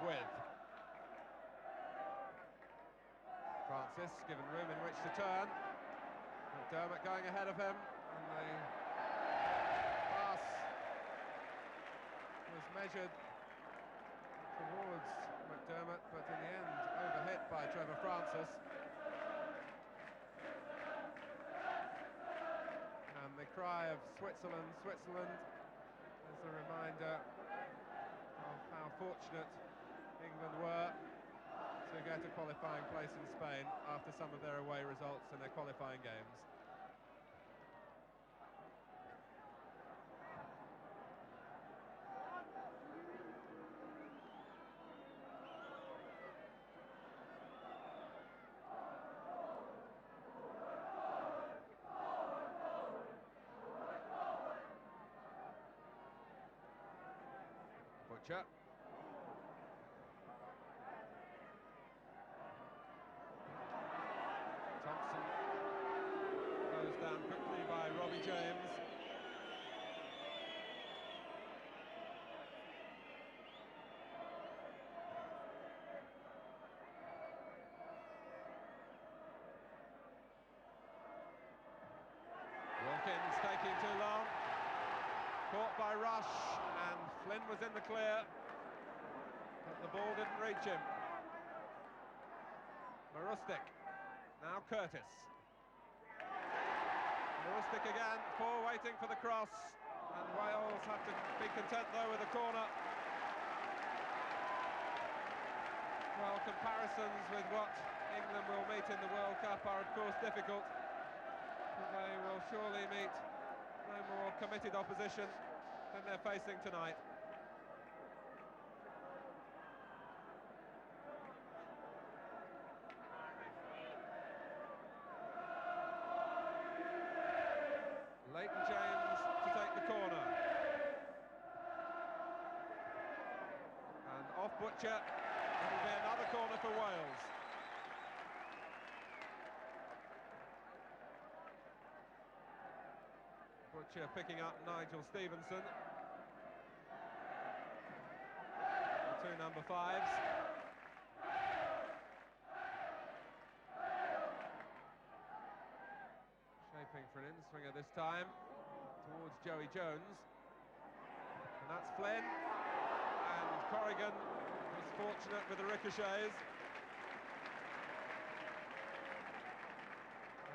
With Francis given room in which to turn. McDermott going ahead of him, and the pass was measured towards McDermott, but in the end overhit by Trevor Francis. And the cry of Switzerland, Switzerland, is a reminder of how fortunate England were to get a qualifying place in Spain after some of their away results in their qualifying games. Butcher. Thompson goes down quickly by Robbie James. Wilkins taking too long. Caught by Rush, and Flynn was in the clear, but the ball didn't reach him. Marustic. Now Curtis. Marustic again, four waiting for the cross, and Wales have to be content though with the corner. Well, comparisons with what England will meet in the World Cup are of course difficult, but they will surely meet no more committed opposition than they're facing tonight. Leighton James to take the corner. And off Butcher. It'll be another corner for Wales. Butcher picking up Nigel Stevenson. The two number fives. Shaping for an in-swinger this time towards Joey Jones. And that's Flynn. And Corrigan was fortunate with the ricochets.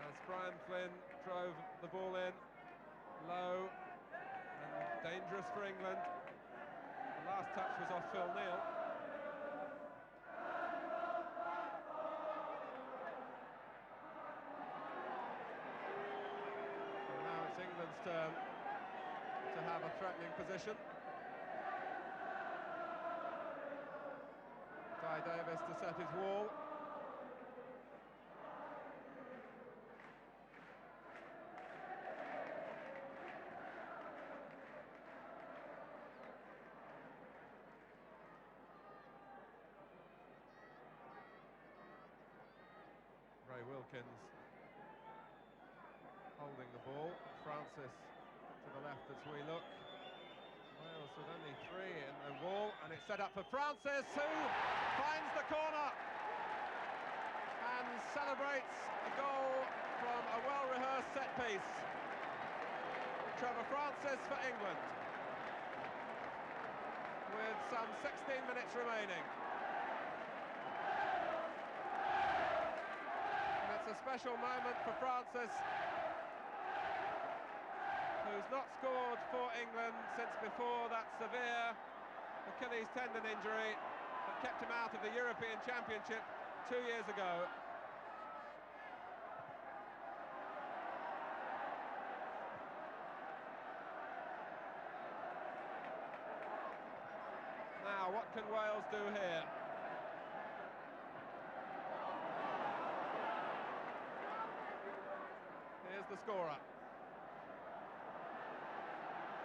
As Brian Flynn drove the ball in low and dangerous for England. The last touch was off Phil Neal. And now it's England's turn to have a threatening position. Ty Davis to set his wall. Ray Wilkins holding the ball. Francis to the left as we look. Wales with only three in the wall, and it's set up for Francis, who finds the corner and celebrates a goal from a well-rehearsed set piece. Trevor Francis for England with some 16 minutes remaining. A special moment for Francis, who's not scored for England since before that severe Achilles tendon injury that kept him out of the European Championship 2 years ago. Now, what can Wales do here? Here's the scorer.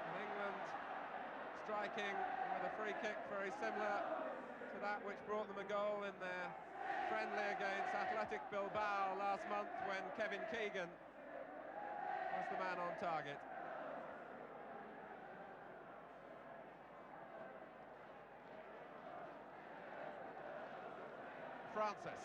And England striking with a free kick very similar to that which brought them a goal in their friendly against Athletic Bilbao last month, when Kevin Keegan was the man on target. Francis.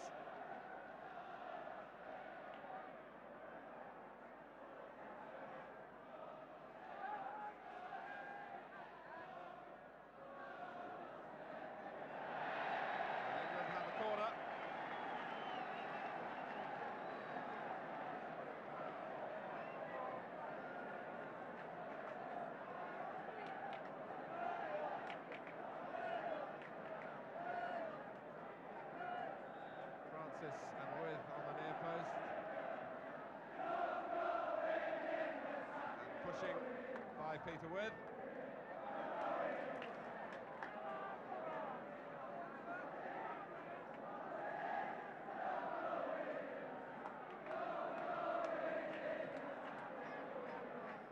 by Peter With.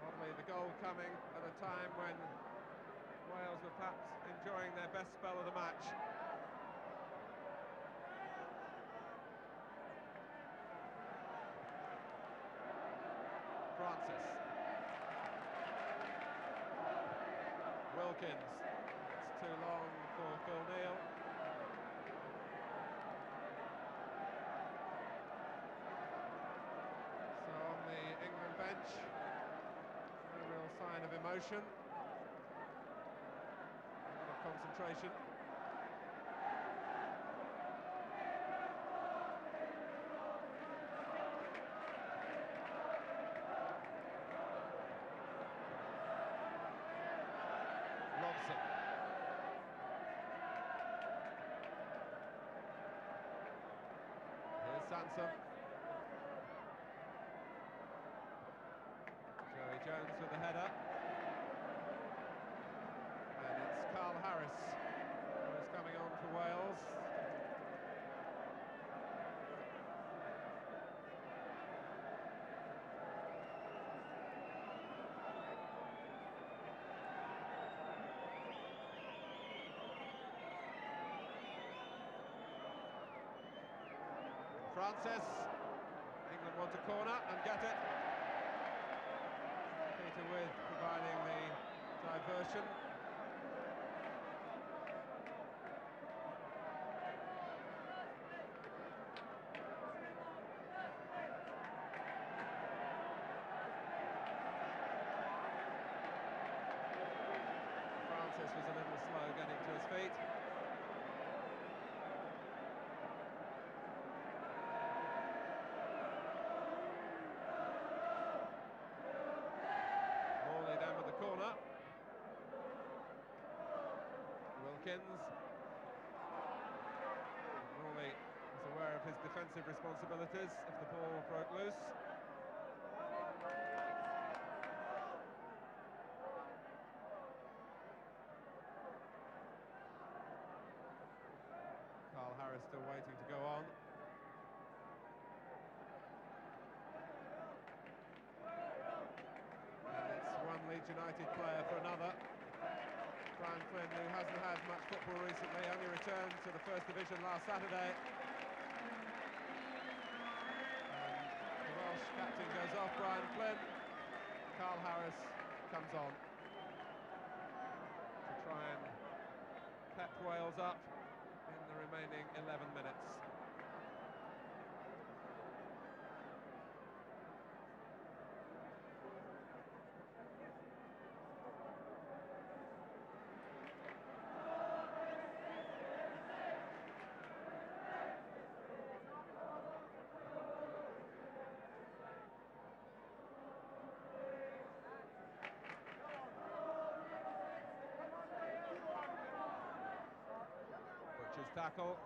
Oddly, the goal coming at a time when Wales were perhaps enjoying their best spell of the match. Francis. Wilkins. It's too long for Phil Neal. So on the England bench, no real sign of emotion. A lot of concentration. Robson. Here's Sansom. Joey Jones with the header. And it's Carl Harris who is coming on for Wales. Francis, England want a corner and get it. Peter With providing the diversion. Francis was a little slow getting to his feet. Corner. Wilkins. Morley was aware of his defensive responsibilities if the ball broke loose. Carl Harris still waiting to go on. Leeds United player for another. Brian Flynn, who hasn't had much football recently, only returned to the First Division last Saturday. And the Welsh captain goes off, Brian Flynn. Carl Harris comes on to try and pep Wales up in the remaining 11 minutes. Butcher's tackle.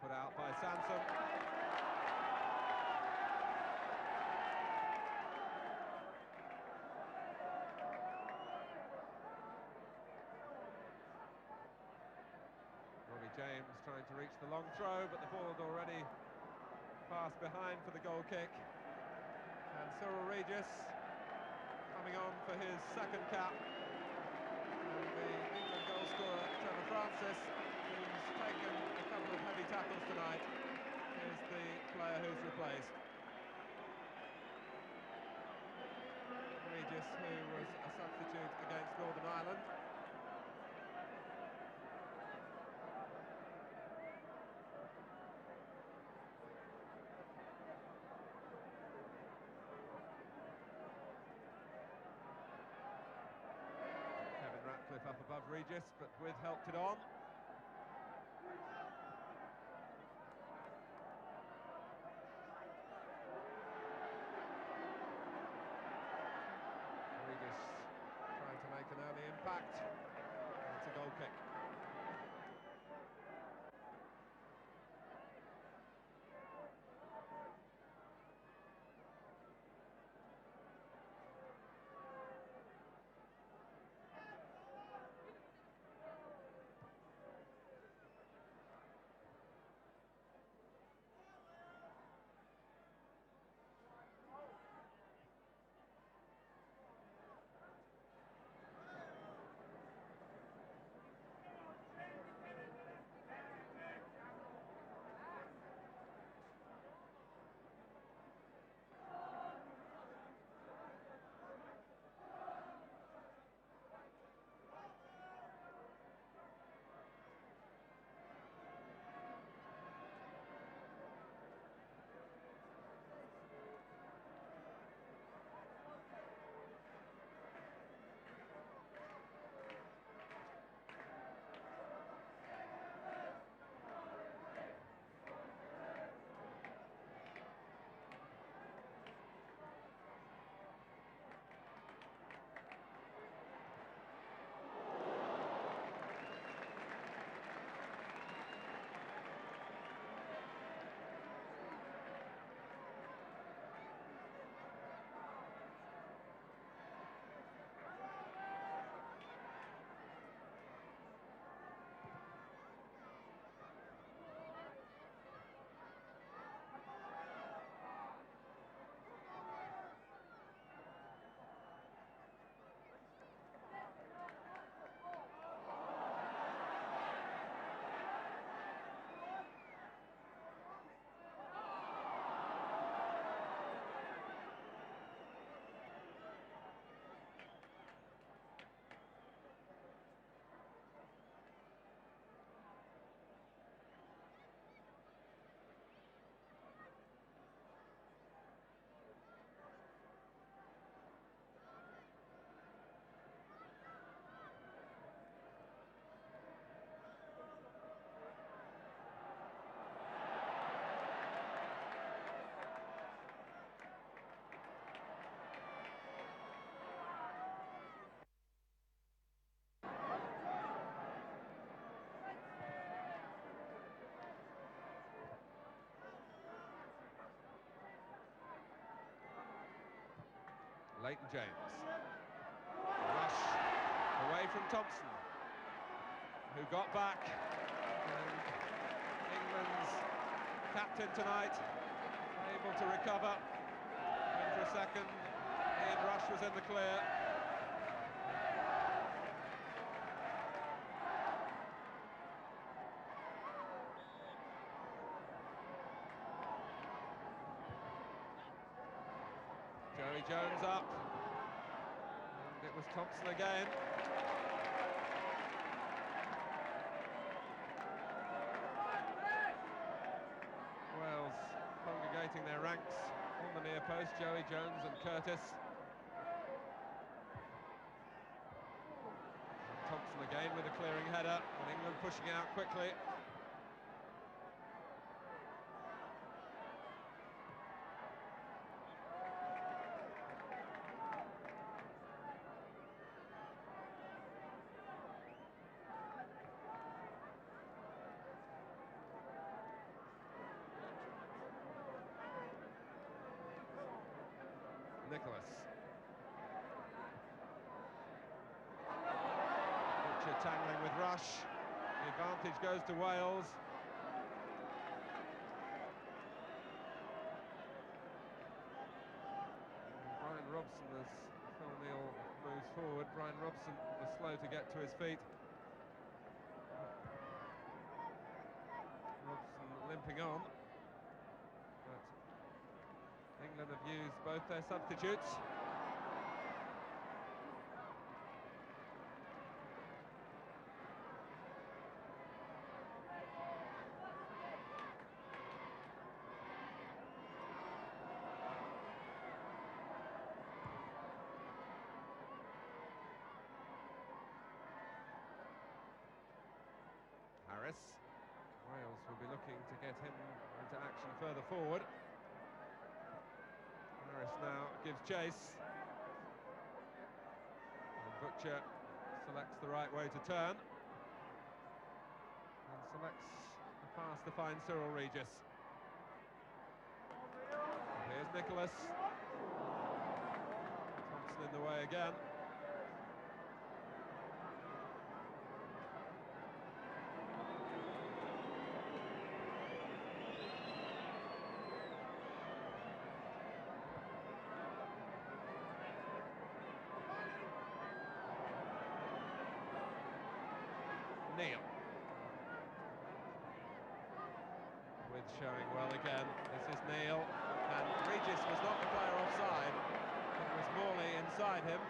Put out by Sansom. Robbie James trying to reach the long throw, but the ball had already passed behind for the goal kick. And Cyril Regis coming on for his second cap. And the England goal scorer, Trevor Francis, who's taken a couple of heavy tackles tonight, is the player who's replaced. Regis, who was a substitute against Northern Ireland. Up above Regis, but With helped it on. Regis trying to make an early impact. It's a goal kick. Leighton James. Rush away from Thompson, who got back. And England's captain tonight, able to recover. And for a second, Ian Rush was in the clear. Joey Jones up, and it was Thompson again. Wales congregating their ranks on the near post, Joey Jones and Curtis. And Thompson again with a clearing header, and England pushing out quickly. Nicholas. Butcher tangling with Rush. The advantage goes to Wales. Brian Robson, as Phil Neal moves forward, Brian Robson was slow to get to his feet. Robson limping on. But England have used both their substitutes. Harris. Wales will be looking to get him into action further forward. Harris now gives chase. And Butcher selects the right way to turn. And selects the pass to find Cyril Regis. Here's Nicholas. Thompson in the way again. Neil. With showing well again. This is Neil. And Regis was not the player offside. It was Morley inside him.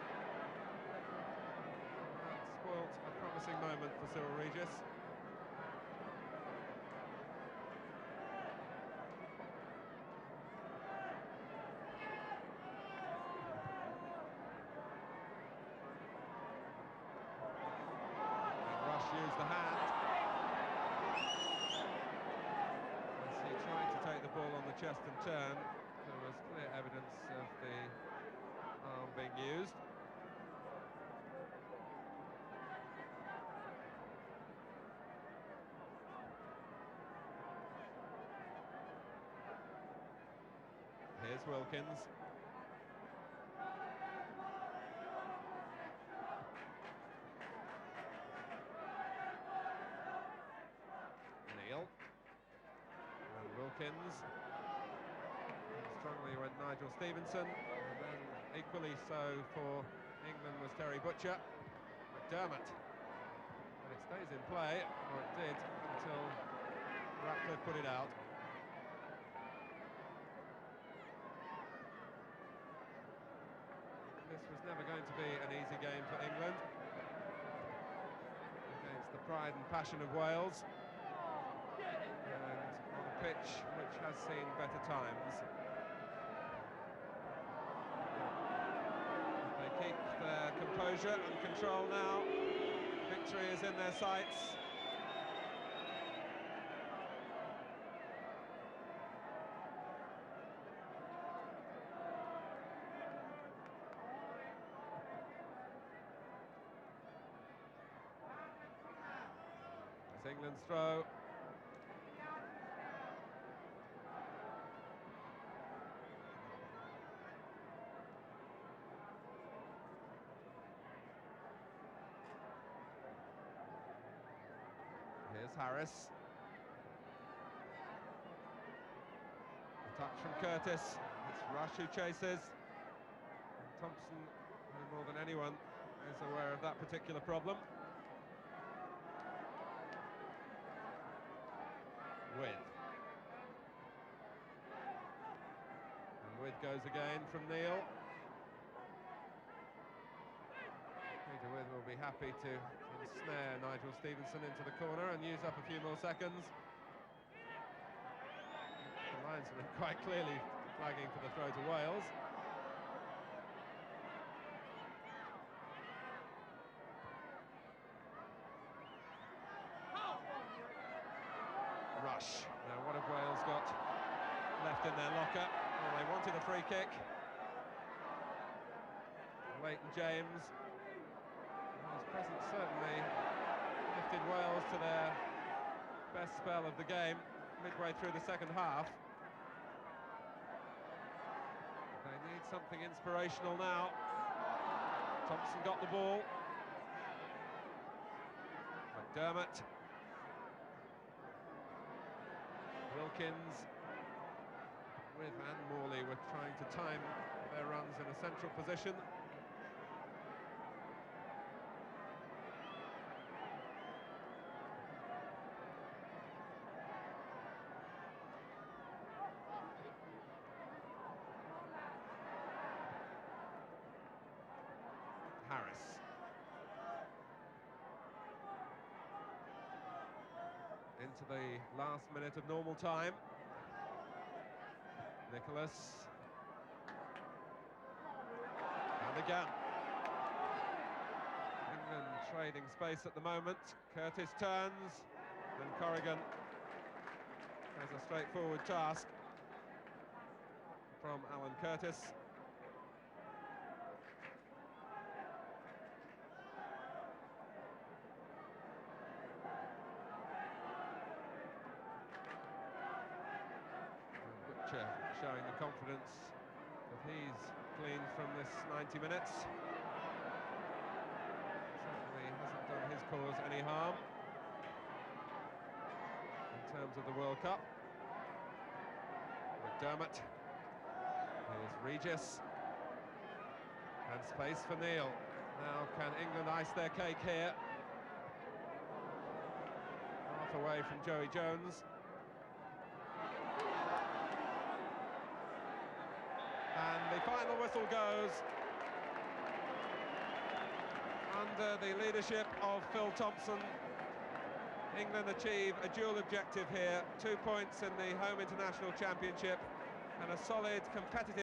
That spoilt a promising moment for Cyril Regis. Used the hand as he tried to take the ball on the chest and turn. There was clear evidence of the arm being used. Here's Wilkins. And Wilkins. Strongly went Nigel Stevenson, and then equally so for England was Terry Butcher. McDermott. And it stays in play, or it did, until Ratcliffe put it out. This was never going to be an easy game for England against the pride and passion of Wales. Pitch which has seen better times. They keep their composure and control now. Victory is in their sights. It's England's throw. Harris. A touch from Curtis. It's Rush who chases. Thompson, no more than anyone, is aware of that particular problem. With goes again from Neil. Peter With will be happy to ensnare Nigel Stevenson into the corner and use up a few more seconds. The linesman quite clearly flagging for the throw to Wales. Rush. Now what have Wales got left in their locker? Well, they wanted a free kick. Leighton James, his presence certainly lifted Wales to their best spell of the game midway through the second half. They need something inspirational now. Thompson got the ball. McDermott. Wilkins. With and Morley were trying to time their runs in a central position. Harris. Into the last minute of normal time. Nicholas. And again. England trading space at the moment. Curtis turns, and Corrigan has a straightforward task from Alan Curtis. Showing the confidence that he's gleaned from this 90 minutes. Certainly hasn't done his cause any harm in terms of the World Cup. McDermott. Here's Regis. And space for Neil. Now can England ice their cake here? Half away from Joey Jones. And the final whistle goes under the leadership of Phil Thompson. England achieve a dual objective here, 2 points in the home international championship and a solid competitive